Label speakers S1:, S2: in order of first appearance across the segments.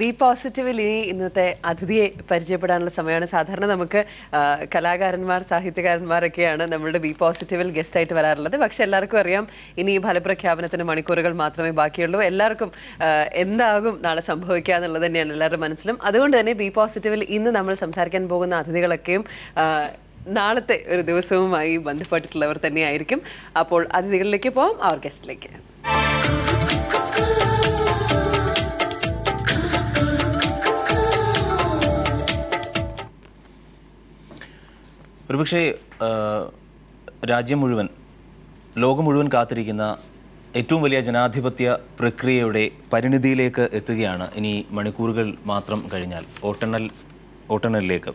S1: B പോസിറ്റീവിൽ ഇനി ഇന്നത്തെ അതിഥിയെ പരിചയപ്പെടാനുള്ള സമയമാണ്. സാധാരണ നമുക്ക് കലാകാരന്മാർ, സാഹിത്യകാരന്മാരൊക്കെയാണ് നമ്മളുടെ ബി പോസിറ്റീവിൽ ഗസ്റ്റായിട്ട് വരാറുള്ളത്. പക്ഷെ എല്ലാവർക്കും അറിയാം ഇനി ഈ ഫലപ്രഖ്യാപനത്തിന് മണിക്കൂറുകൾ മാത്രമേ ബാക്കിയുള്ളൂ. എല്ലാവർക്കും എന്താകും നാളെ സംഭവിക്കുക എന്നുള്ളത് തന്നെയാണ് എല്ലാവരുടെ മനസ്സിലും. അതുകൊണ്ട് തന്നെ ബി പോസിറ്റീവിൽ ഇന്ന് നമ്മൾ സംസാരിക്കാൻ പോകുന്ന അതിഥികളൊക്കെയും നാളത്തെ ഒരു ദിവസവുമായി ബന്ധപ്പെട്ടിട്ടുള്ളവർ തന്നെയായിരിക്കും. അപ്പോൾ അതിഥികളിലേക്ക് പോകാം, അവർ ഗസ്റ്റിലേക്ക്.
S2: ഒരുപക്ഷെ രാജ്യം മുഴുവൻ, ലോകം മുഴുവൻ കാത്തിരിക്കുന്ന ഏറ്റവും വലിയ ജനാധിപത്യ പ്രക്രിയയുടെ പരിണിതിയിലേക്ക് എത്തുകയാണ്. ഇനി മണിക്കൂറുകൾ മാത്രം കഴിഞ്ഞാൽ വോട്ടെണ്ണലിലേക്ക്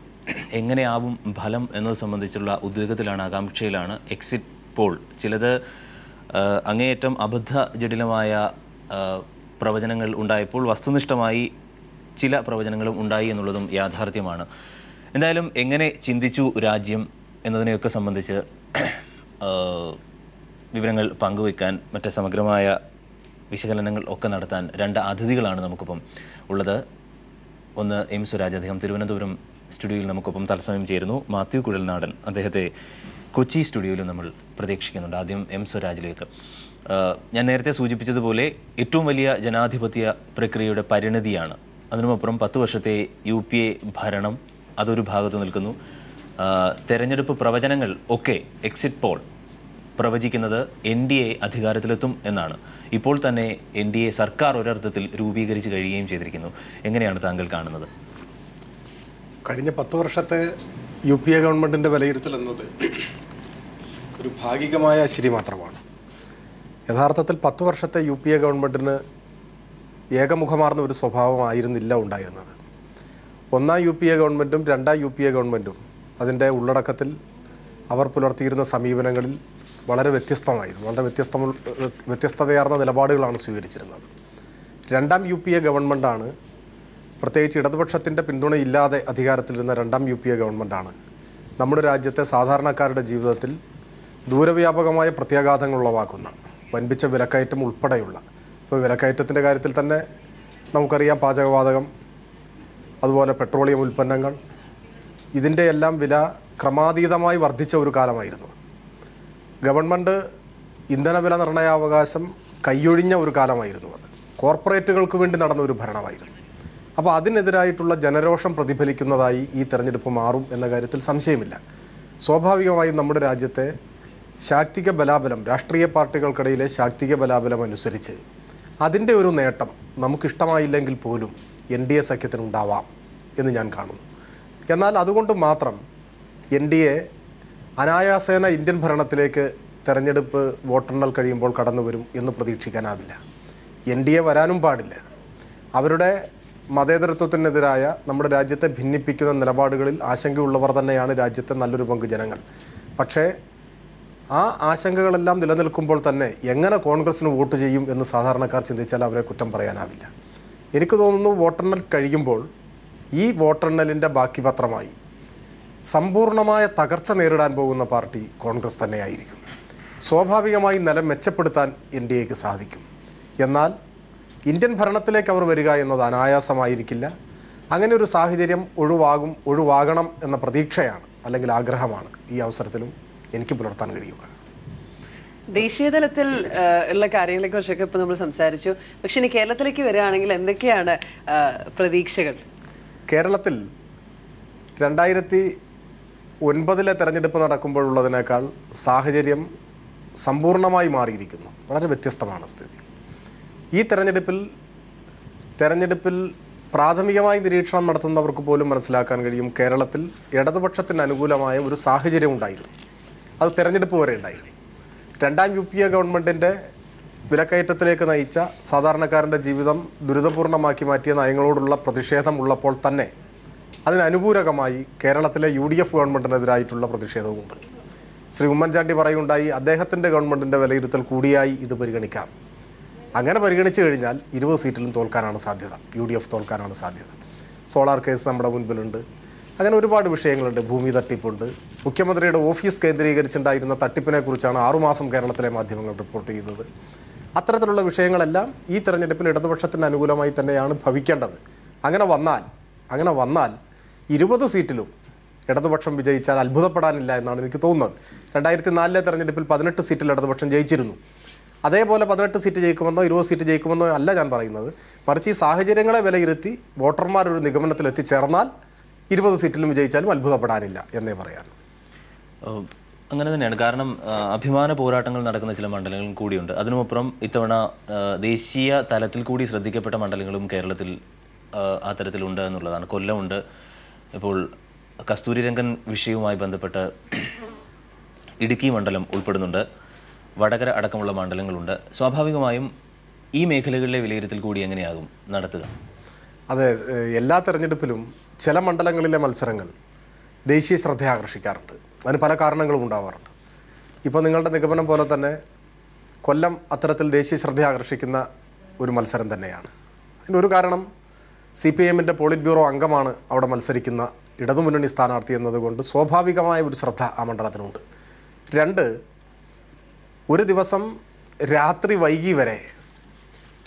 S2: എങ്ങനെയാവും ഫലം എന്നത് സംബന്ധിച്ചുള്ള ഉദ്വേഗത്തിലാണ്, ആകാംക്ഷയിലാണ്. എക്സിറ്റ് പോൾ ചിലത് അങ്ങേയറ്റം അബദ്ധജടിലമായ പ്രവചനങ്ങൾ ഉണ്ടായപ്പോൾ വസ്തുനിഷ്ഠമായി ചില പ്രവചനങ്ങളും ഉണ്ടായി എന്നുള്ളതും യാഥാർത്ഥ്യമാണ്. എന്തായാലും എങ്ങനെ ചിന്തിച്ചു രാജ്യം എന്നതിനെയൊക്കെ സംബന്ധിച്ച് വിവരങ്ങൾ പങ്കുവയ്ക്കാൻ, മറ്റ് സമഗ്രമായ വിശകലനങ്ങൾ ഒക്കെ നടത്താൻ രണ്ട് അതിഥികളാണ് നമുക്കൊപ്പം ഉള്ളത്. ഒന്ന് എം സുരാജ്, അദ്ദേഹം തിരുവനന്തപുരം സ്റ്റുഡിയോയിൽ നമുക്കൊപ്പം തത്സമയം ചേരുന്നു. മാത്യു കുഴൽനാടൻ, അദ്ദേഹത്തെ കൊച്ചി സ്റ്റുഡിയോയിലും നമ്മൾ പ്രതീക്ഷിക്കുന്നുണ്ട്. ആദ്യം എം സുരാജിലേക്ക്. ഞാൻ നേരത്തെ സൂചിപ്പിച്ചതുപോലെ ഏറ്റവും വലിയ ജനാധിപത്യ പ്രക്രിയയുടെ പരിണിതിയാണ്. അതിനുമപ്പുറം 10 വർഷത്തെ UPA ഭരണം അതൊരു ഭാഗത്ത് നിൽക്കുന്നു. തെരഞ്ഞെടുപ്പ് പ്രവചനങ്ങൾ ഒക്കെ എക്സിറ്റ് പോൾ പ്രവചിക്കുന്നത് NDA അധികാരത്തിലെത്തും എന്നാണ്. ഇപ്പോൾ തന്നെ NDA സർക്കാർ ഒരർത്ഥത്തിൽ രൂപീകരിച്ച് കഴിയുകയും ചെയ്തിരിക്കുന്നു. എങ്ങനെയാണ് താങ്കൾ കാണുന്നത്?
S3: കഴിഞ്ഞ 10 വർഷത്തെ UPA ഗവൺമെൻറ്റിൻ്റെ വിലയിരുത്തൽ എന്നത് ഒരു ഭാഗികമായ ശരി മാത്രമാണ്. യഥാർത്ഥത്തിൽ 10 വർഷത്തെ UPA ഗവൺമെൻറ്റിന് ഏകമുഖമാർന്ന ഒരു സ്വഭാവമായിരുന്നില്ല ഉണ്ടായിരുന്നത്. ഒന്നാം UPA ഗവൺമെൻറ്റും രണ്ടാം UPA ഗവൺമെൻറ്റും അതിൻ്റെ ഉള്ളടക്കത്തിൽ അവർ പുലർത്തിയിരുന്ന സമീപനങ്ങളിൽ വളരെ വ്യത്യസ്തമായിരുന്നു. വളരെ വ്യത്യസ്തതയാർന്ന നിലപാടുകളാണ് സ്വീകരിച്ചിരുന്നത്. രണ്ടാം UPA ഗവൺമെൻറ്റാണ്, പ്രത്യേകിച്ച് ഇടതുപക്ഷത്തിൻ്റെ പിന്തുണയില്ലാതെ അധികാരത്തിലിരുന്ന രണ്ടാം UPA ഗവൺമെൻറ്റാണ് നമ്മുടെ രാജ്യത്തെ സാധാരണക്കാരുടെ ജീവിതത്തിൽ ദൂരവ്യാപകമായ പ്രത്യാഘാതങ്ങൾ ഉളവാക്കുന്ന വൻപിച്ച വിലക്കയറ്റം ഉൾപ്പെടെയുള്ള, ഇപ്പോൾ വിലക്കയറ്റത്തിൻ്റെ കാര്യത്തിൽ തന്നെ നമുക്കറിയാം, പാചകവാതകം, അതുപോലെ പെട്രോളിയം ഉൽപ്പന്നങ്ങൾ, ഇതിൻ്റെ എല്ലാം വില ക്രമാതീതമായി വർദ്ധിച്ച ഒരു കാലമായിരുന്നു. ഗവൺമെൻറ് ഇന്ധനവില നിർണയാവകാശം കൈയൊഴിഞ്ഞ ഒരു കാലമായിരുന്നു. അത് കോർപ്പറേറ്റുകൾക്ക് വേണ്ടി നടന്ന ഒരു ഭരണമായിരുന്നു. അപ്പോൾ അതിനെതിരായിട്ടുള്ള ജനരോഷം പ്രതിഫലിക്കുന്നതായി ഈ തെരഞ്ഞെടുപ്പ് മാറും എന്ന കാര്യത്തിൽ സംശയമില്ല. സ്വാഭാവികമായും നമ്മുടെ രാജ്യത്തെ ശാക്തിക ബലാബലം, രാഷ്ട്രീയ പാർട്ടികൾക്കിടയിലെ ശാക്തിക ബലാബലം അനുസരിച്ച് അതിൻ്റെ ഒരു നേട്ടം നമുക്കിഷ്ടമായില്ലെങ്കിൽ പോലും NDA സഖ്യത്തിനുണ്ടാവാം എന്ന് ഞാൻ കാണുന്നു. എന്നാൽ അതുകൊണ്ട് മാത്രം NDA അനായാസേന ഇന്ത്യൻ ഭരണത്തിലേക്ക് തെരഞ്ഞെടുപ്പ് വോട്ടെണ്ണൽ കഴിയുമ്പോൾ കടന്നു വരും എന്ന് പ്രതീക്ഷിക്കാനാവില്ല. NDA വരാനും പാടില്ല. അവരുടെ മതേതരത്വത്തിനെതിരായ, നമ്മുടെ രാജ്യത്തെ ഭിന്നിപ്പിക്കുന്ന നിലപാടുകളിൽ ആശങ്കയുള്ളവർ തന്നെയാണ് രാജ്യത്തെ നല്ലൊരു പങ്ക് ജനങ്ങൾ. പക്ഷേ ആ ആശങ്കകളെല്ലാം നിലനിൽക്കുമ്പോൾ തന്നെ എങ്ങനെ കോൺഗ്രസ്സിന് വോട്ട് ചെയ്യും എന്ന് സാധാരണക്കാർ ചിന്തിച്ചാൽ അവരെ കുറ്റം പറയാനാവില്ല. എനിക്ക് തോന്നുന്നു വോട്ടെണ്ണൽ കഴിയുമ്പോൾ ഈ വോട്ടെണ്ണലിൻ്റെ ബാക്കി പത്രമായി സമ്പൂർണ്ണമായ തകർച്ച നേരിടാൻ പോകുന്ന പാർട്ടി കോൺഗ്രസ് തന്നെയായിരിക്കും. സ്വാഭാവികമായി നില മെച്ചപ്പെടുത്താൻ NDAക്ക് സാധിക്കും. എന്നാൽ ഇന്ത്യൻ ഭരണത്തിലേക്ക് അവർ വരിക എന്നത് അനായാസമായിരിക്കില്ല. അങ്ങനെ ഒരു സാഹചര്യം ഒഴിവാകണം എന്ന പ്രതീക്ഷയാണ്, അല്ലെങ്കിൽ ആഗ്രഹമാണ് ഈ അവസരത്തിലും എനിക്ക് പുലർത്താൻ കഴിയുക.
S1: ദേശീയ തലത്തിൽ ഉള്ള കാര്യങ്ങളെ കുറിച്ചൊക്കെ ഇപ്പോൾ നമ്മൾ സംസാരിച്ചു. പക്ഷെ ഇനി കേരളത്തിലേക്ക് വരികയാണെങ്കിൽ എന്തൊക്കെയാണ് പ്രതീക്ഷകൾ?
S3: കേരളത്തിൽ 2009 തെരഞ്ഞെടുപ്പ് നടക്കുമ്പോഴുള്ളതിനേക്കാൾ സാഹചര്യം സമ്പൂർണ്ണമായി മാറിയിരിക്കുന്നു. വളരെ വ്യത്യസ്തമാണ് സ്ഥിതി. ഈ തെരഞ്ഞെടുപ്പിൽ പ്രാഥമികമായി നിരീക്ഷണം നടത്തുന്നവർക്ക് പോലും മനസ്സിലാക്കാൻ കഴിയും, കേരളത്തിൽ ഇടതുപക്ഷത്തിന് അനുകൂലമായ ഒരു സാഹചര്യം ഉണ്ടായിരുന്നു. അത് തെരഞ്ഞെടുപ്പ് വരെ ഉണ്ടായിരുന്നു. രണ്ടാം UPA ഗവൺമെൻറ്റിൻ്റെ വിലക്കയറ്റത്തിലേക്ക് നയിച്ച, സാധാരണക്കാരൻ്റെ ജീവിതം ദുരിതപൂർണ്ണമാക്കി മാറ്റിയ നയങ്ങളോടുള്ള പ്രതിഷേധം ഉള്ളപ്പോൾ തന്നെ അതിനനുപൂരകമായി കേരളത്തിലെ UDF ഗവൺമെൻറ്റിനെതിരായിട്ടുള്ള പ്രതിഷേധവുമുണ്ട്. ശ്രീ ഉമ്മൻചാണ്ടി പറയുണ്ടായി, അദ്ദേഹത്തിൻ്റെ ഗവൺമെൻറ്റിൻ്റെ വിലയിരുത്തൽ കൂടിയായി ഇത് പരിഗണിക്കാം. അങ്ങനെ പരിഗണിച്ചു കഴിഞ്ഞാൽ 20 സീറ്റിലും തോൽക്കാനാണ് സാധ്യത, UDF തോൽക്കാനാണ് സാധ്യത. സോളാർ കേസ് നമ്മുടെ മുൻപിലുണ്ട്. അങ്ങനെ ഒരുപാട് വിഷയങ്ങളുണ്ട്. ഭൂമി തട്ടിപ്പുണ്ട്. മുഖ്യമന്ത്രിയുടെ ഓഫീസ് കേന്ദ്രീകരിച്ചുണ്ടായിരുന്ന തട്ടിപ്പിനെക്കുറിച്ചാണ് 6 മാസം കേരളത്തിലെ മാധ്യമങ്ങൾ റിപ്പോർട്ട് ചെയ്തത്. അത്തരത്തിലുള്ള വിഷയങ്ങളെല്ലാം ഈ തെരഞ്ഞെടുപ്പിൽ ഇടതുപക്ഷത്തിന് അനുകൂലമായി തന്നെയാണ് ഭവിക്കേണ്ടത്. അങ്ങനെ വന്നാൽ 20 സീറ്റിലും ഇടതുപക്ഷം വിജയിച്ചാൽ അത്ഭുതപ്പെടാനില്ല എന്നാണ് എനിക്ക് തോന്നുന്നത്. 2004 തെരഞ്ഞെടുപ്പിൽ 18 സീറ്റിൽ ഇടതുപക്ഷം ജയിച്ചിരുന്നു. അതേപോലെ 18 സീറ്റ് ജയിക്കുമെന്നോ 20 സീറ്റ് ജയിക്കുമെന്നോ അല്ല ഞാൻ പറയുന്നത്. മറിച്ച് ഈ സാഹചര്യങ്ങളെ വിലയിരുത്തി വോട്ടർമാർ ഒരു നിഗമനത്തിൽ എത്തിച്ചേർന്നാൽ 20 സീറ്റിലും വിജയിച്ചാലും അത്ഭുതപ്പെടാനില്ല എന്നേ പറയാൻ.
S2: അങ്ങനെ തന്നെയാണ്. കാരണം അഭിമാന പോരാട്ടങ്ങൾ നടക്കുന്ന ചില മണ്ഡലങ്ങളും കൂടിയുണ്ട്. അതിനുമപ്പുറം ഇത്തവണ ദേശീയ തലത്തിൽ കൂടി ശ്രദ്ധിക്കപ്പെട്ട മണ്ഡലങ്ങളും കേരളത്തിൽ ആ തരത്തിലുണ്ട് എന്നുള്ളതാണ്. കൊല്ലമുണ്ട്, ഇപ്പോൾ കസ്തൂരിരംഗൻ വിഷയവുമായി ബന്ധപ്പെട്ട് ഇടുക്കി മണ്ഡലം ഉൾപ്പെടുന്നുണ്ട്, വടകര അടക്കമുള്ള മണ്ഡലങ്ങളുണ്ട്. സ്വാഭാവികമായും ഈ മേഖലകളിലെ വിലയിരുത്തൽ കൂടി എങ്ങനെയാകും നടത്തുക?
S3: അതെ, എല്ലാ തെരഞ്ഞെടുപ്പിലും ചില മണ്ഡലങ്ങളിലെ മത്സരങ്ങൾ ദേശീയ ശ്രദ്ധ ആകർഷിക്കാറുണ്ട്. അതിന് പല കാരണങ്ങളും ഉണ്ടാവാറുണ്ട്. ഇപ്പോൾ നിങ്ങളുടെ നിഗമനം പോലെ തന്നെ കൊല്ലം അത്തരത്തിൽ ദേശീയ ശ്രദ്ധ ആകർഷിക്കുന്ന ഒരു മത്സരം തന്നെയാണ്. അതിനൊരു കാരണം CPIഎമ്മിൻ്റെ പോളിറ്റ് ബ്യൂറോ അംഗമാണ് അവിടെ മത്സരിക്കുന്ന ഇടതുമുന്നണി സ്ഥാനാർത്ഥി എന്നതുകൊണ്ട് സ്വാഭാവികമായ ഒരു ശ്രദ്ധ ആ മണ്ഡലത്തിനുണ്ട്. 2, ഒരു ദിവസം രാത്രി വൈകി വരെ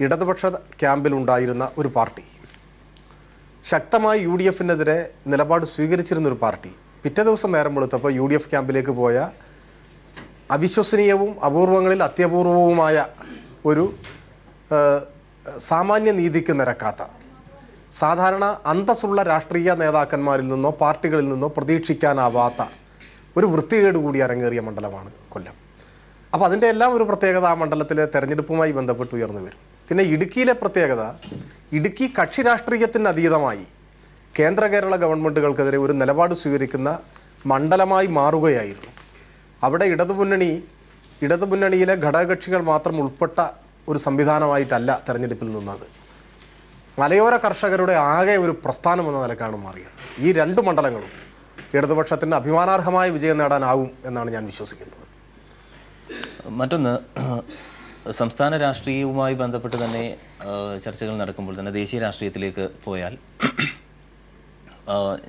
S3: ഇടതുപക്ഷ ക്യാമ്പിലുണ്ടായിരുന്ന ഒരു പാർട്ടി, ശക്തമായി UDFനെതിരെ നിലപാട് സ്വീകരിച്ചിരുന്നൊരു പാർട്ടി, പിറ്റേ ദിവസം നേരം വെളുത്തപ്പോൾ UDF ക്യാമ്പിലേക്ക് പോയ അവിശ്വസനീയവും അപൂർവങ്ങളിൽ അത്യപൂർവവുമായ ഒരു സാമാന്യ നീതിക്ക് നിരക്കാത്ത, സാധാരണ അന്തസ്സുള്ള രാഷ്ട്രീയ നേതാക്കന്മാരിൽ നിന്നോ പാർട്ടികളിൽ നിന്നോ പ്രതീക്ഷിക്കാനാവാത്ത ഒരു വൃത്തികേട് കൂടി അരങ്ങേറിയ മണ്ഡലമാണ് കൊല്ലം. അപ്പോൾ അതിൻ്റെ എല്ലാം ഒരു പ്രത്യേകത ആ മണ്ഡലത്തിലെ തെരഞ്ഞെടുപ്പുമായി ബന്ധപ്പെട്ട് ഉയർന്നു വരും. പിന്നെ ഇടുക്കിയിലെ പ്രത്യേകത, ഇടുക്കി കക്ഷി രാഷ്ട്രീയത്തിന് അതീതമായി കേന്ദ്ര കേരള ഗവൺമെൻറ്റുകൾക്കെതിരെ ഒരു നിലപാട് സ്വീകരിക്കുന്ന മണ്ഡലമായി മാറുകയായിരുന്നു. അവിടെ ഇടതുമുന്നണിയിലെ ഘടകകക്ഷികൾ മാത്രം ഉൾപ്പെട്ട ഒരു സംവിധാനമായിട്ടല്ല തെരഞ്ഞെടുപ്പിൽ നിന്നത്. മലയോര കർഷകരുടെ ആകെ ഒരു പ്രസ്ഥാനം എന്ന നിലക്കാണ് മാറിയത്. ഈ 2 മണ്ഡലങ്ങളും ഇടതുപക്ഷത്തിന് അഭിമാനാർഹമായ വിജയം നേടാനാവും എന്നാണ് ഞാൻ വിശ്വസിക്കുന്നത്.
S2: മറ്റൊന്ന്, സംസ്ഥാന രാഷ്ട്രീയവുമായി ബന്ധപ്പെട്ട് തന്നെ ചർച്ചകൾ നടക്കുമ്പോൾ തന്നെ ദേശീയ രാഷ്ട്രീയത്തിലേക്ക് പോയാൽ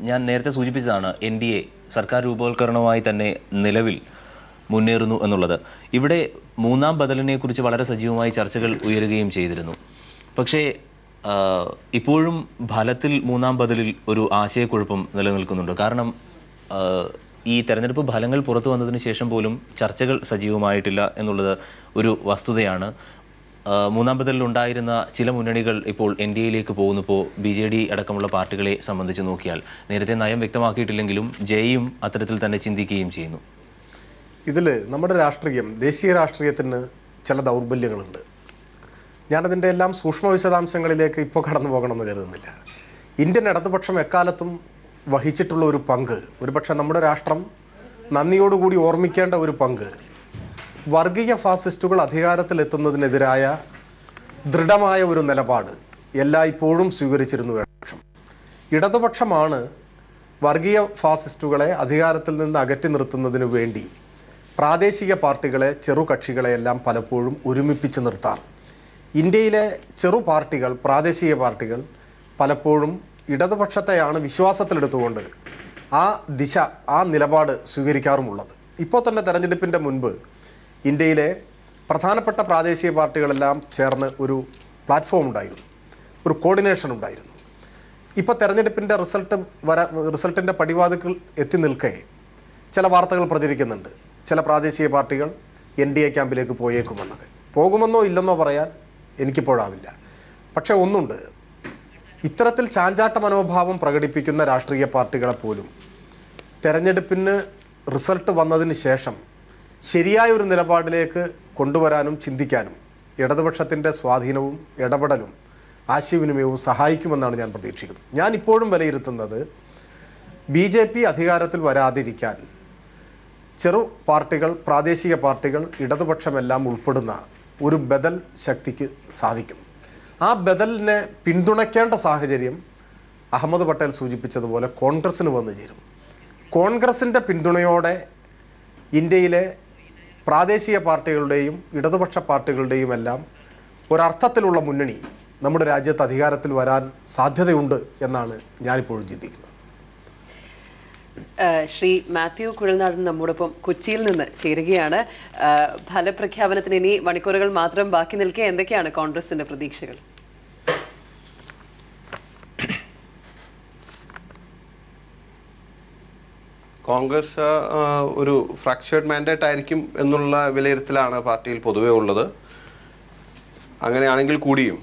S2: ഞാൻ നേരത്തെ സൂചിപ്പിച്ചതാണ് NDA സർക്കാർ രൂപവൽക്കരണവുമായി തന്നെ നിലവിൽ മുന്നേറുന്നു എന്നുള്ളത്. ഇവിടെ 3-ാം ബദലിനെ കുറിച്ച് വളരെ സജീവമായി ചർച്ചകൾ ഉയരുകയും ചെയ്തിരുന്നു. പക്ഷേ ഇപ്പോഴും ഫലത്തിൽ 3-ാം ബദലിൽ ഒരു ആശയക്കുഴപ്പം നിലനിൽക്കുന്നുണ്ട്. കാരണം ഈ തെരഞ്ഞെടുപ്പ് ഫലങ്ങൾ പുറത്തു വന്നതിന് ശേഷം പോലും ചർച്ചകൾ സജീവമായിട്ടില്ല എന്നുള്ളത് ഒരു വസ്തുതയാണ്. 3-ാം ബദലിൽ ഉണ്ടായിരുന്ന ചില മുന്നണികൾ ഇപ്പോൾ NDAയിലേക്ക് പോകുന്നപ്പോൾ BJD അടക്കമുള്ള പാർട്ടികളെ സംബന്ധിച്ച് നോക്കിയാൽ നേരത്തെ നയം വ്യക്തമാക്കിയിട്ടില്ലെങ്കിലും ജെയും അത്തരത്തിൽ തന്നെ ചിന്തിക്കുകയും ചെയ്യുന്നു.
S3: ഇതിൽ നമ്മുടെ രാഷ്ട്രീയം, ദേശീയ രാഷ്ട്രീയത്തിന് ചില ദൗർബല്യങ്ങളുണ്ട്. ഞാനതിൻ്റെ എല്ലാം സൂക്ഷ്മ വിശദാംശങ്ങളിലേക്ക് ഇപ്പോൾ കടന്നു പോകണമെന്ന് കരുതുന്നില്ല. ഇന്ത്യൻ ഇടതുപക്ഷം എക്കാലത്തും വഹിച്ചിട്ടുള്ള ഒരു പങ്ക്, ഒരുപക്ഷെ നമ്മുടെ രാഷ്ട്രം നന്ദിയോടുകൂടി ഓർമ്മിക്കേണ്ട ഒരു പങ്ക്, വർഗീയ ഫാസിസ്റ്റുകൾ അധികാരത്തിലെത്തുന്നതിനെതിരായ ദൃഢമായ ഒരു നിലപാട് എല്ലായ്പ്പോഴും സ്വീകരിച്ചിരുന്നു ഇടതുപക്ഷം. ഇടതുപക്ഷമാണ് വർഗീയ ഫാസിസ്റ്റുകളെ അധികാരത്തിൽ നിന്ന് അകറ്റി നിർത്തുന്നതിനു വേണ്ടി പ്രാദേശിക പാർട്ടികളെ, ചെറുകക്ഷികളെയെല്ലാം പലപ്പോഴും ഒരുമിപ്പിച്ച് നിർത്താറ്. ഇന്ത്യയിലെ ചെറു പാർട്ടികൾ, പ്രാദേശിക പാർട്ടികൾ പലപ്പോഴും ഇടതുപക്ഷത്തെയാണ് വിശ്വാസത്തിലെടുത്തുകൊണ്ട് ആ നിലപാട് സ്വീകരിക്കാറുമുള്ളത്. ഇപ്പോൾ തന്നെ തെരഞ്ഞെടുപ്പിൻ്റെ മുൻപ് ഇന്ത്യയിലെ പ്രധാനപ്പെട്ട പ്രാദേശിക പാർട്ടികളെല്ലാം ചേർന്ന് പ്ലാറ്റ്ഫോം ഉണ്ടായിരുന്നു, ഒരു കോർഡിനേഷൻ ഉണ്ടായിരുന്നു. ഇപ്പോൾ തെരഞ്ഞെടുപ്പിൻ്റെ റിസൾട്ടിൻ്റെ പടിവാതിക്കൽ എത്തി നിൽക്കെ ചില വാർത്തകൾ പ്രചരിക്കുന്നുണ്ട്. ചില പ്രാദേശിക പാർട്ടികൾ NDA ക്യാമ്പിലേക്ക് പോയേക്കുമെന്നൊക്കെ. പോകുമെന്നോ ഇല്ലെന്നോ പറയാൻ എനിക്കിപ്പോഴാവില്ല. പക്ഷേ ഒന്നുണ്ട്, ഇത്തരത്തിൽ ചാഞ്ചാട്ട മനോഭാവം പ്രകടിപ്പിക്കുന്ന രാഷ്ട്രീയ പാർട്ടികളെപ്പോലും തെരഞ്ഞെടുപ്പിന് റിസൾട്ട് വന്നതിന് ശേഷം ശരിയായ ഒരു നിലപാടിലേക്ക് കൊണ്ടുവരാനും ചിന്തിക്കാനും ഇടതുപക്ഷത്തിൻ്റെ സ്വാധീനവും ഇടപെടലും ആശയവിനിമയവും സഹായിക്കുമെന്നാണ് ഞാൻ പ്രതീക്ഷിക്കുന്നത്. ഞാൻ ഇപ്പോഴും വിലയിരുത്തുന്നത് BJP അധികാരത്തിൽ വരാതിരിക്കാൻ ചെറു പാർട്ടികൾ, പ്രാദേശിക പാർട്ടികൾ, ഇടതുപക്ഷമെല്ലാം ഉൾപ്പെടുന്ന ഒരു ബദൽ ശക്തിക്ക് സാധിക്കും. ആ ബദലിനെ പിന്തുണയ്ക്കേണ്ട സാഹചര്യം അഹമ്മദ് പട്ടേൽ സൂചിപ്പിച്ചതുപോലെ കോൺഗ്രസ്സിന് വന്നു ചേരും. കോൺഗ്രസിൻ്റെ പിന്തുണയോടെ ഇന്ത്യയിലെ പ്രാദേശിക പാർട്ടികളുടെയും ഇടതുപക്ഷ പാർട്ടികളുടെയും എല്ലാം ഒരർത്ഥത്തിലുള്ള മുന്നണി നമ്മുടെ രാജ്യത്ത് അധികാരത്തിൽ വരാൻ സാധ്യതയുണ്ട് എന്നാണ് ഞാനിപ്പോഴും ചിന്തിക്കുന്നത്.
S1: ശ്രീ മാത്യു കുഴൽനാടൻ നമ്മോടൊപ്പം കൊച്ചിയിൽ നിന്ന് ചേരുകയാണ്. ഫലപ്രഖ്യാപനത്തിന് ഇനി മണിക്കൂറുകൾ മാത്രം ബാക്കി നിൽക്കെ എന്തൊക്കെയാണ് കോൺഗ്രസിന്റെ പ്രതീക്ഷകൾ?
S4: കോൺഗ്രസ് ഒരു ഫ്രാക്ചേർഡ് മാൻഡേറ്റ് ആയിരിക്കും എന്നുള്ള വിലയിരുത്തലാണ് പാർട്ടിയിൽ പൊതുവേ ഉള്ളത്. അങ്ങനെയാണെങ്കിൽ കൂടിയും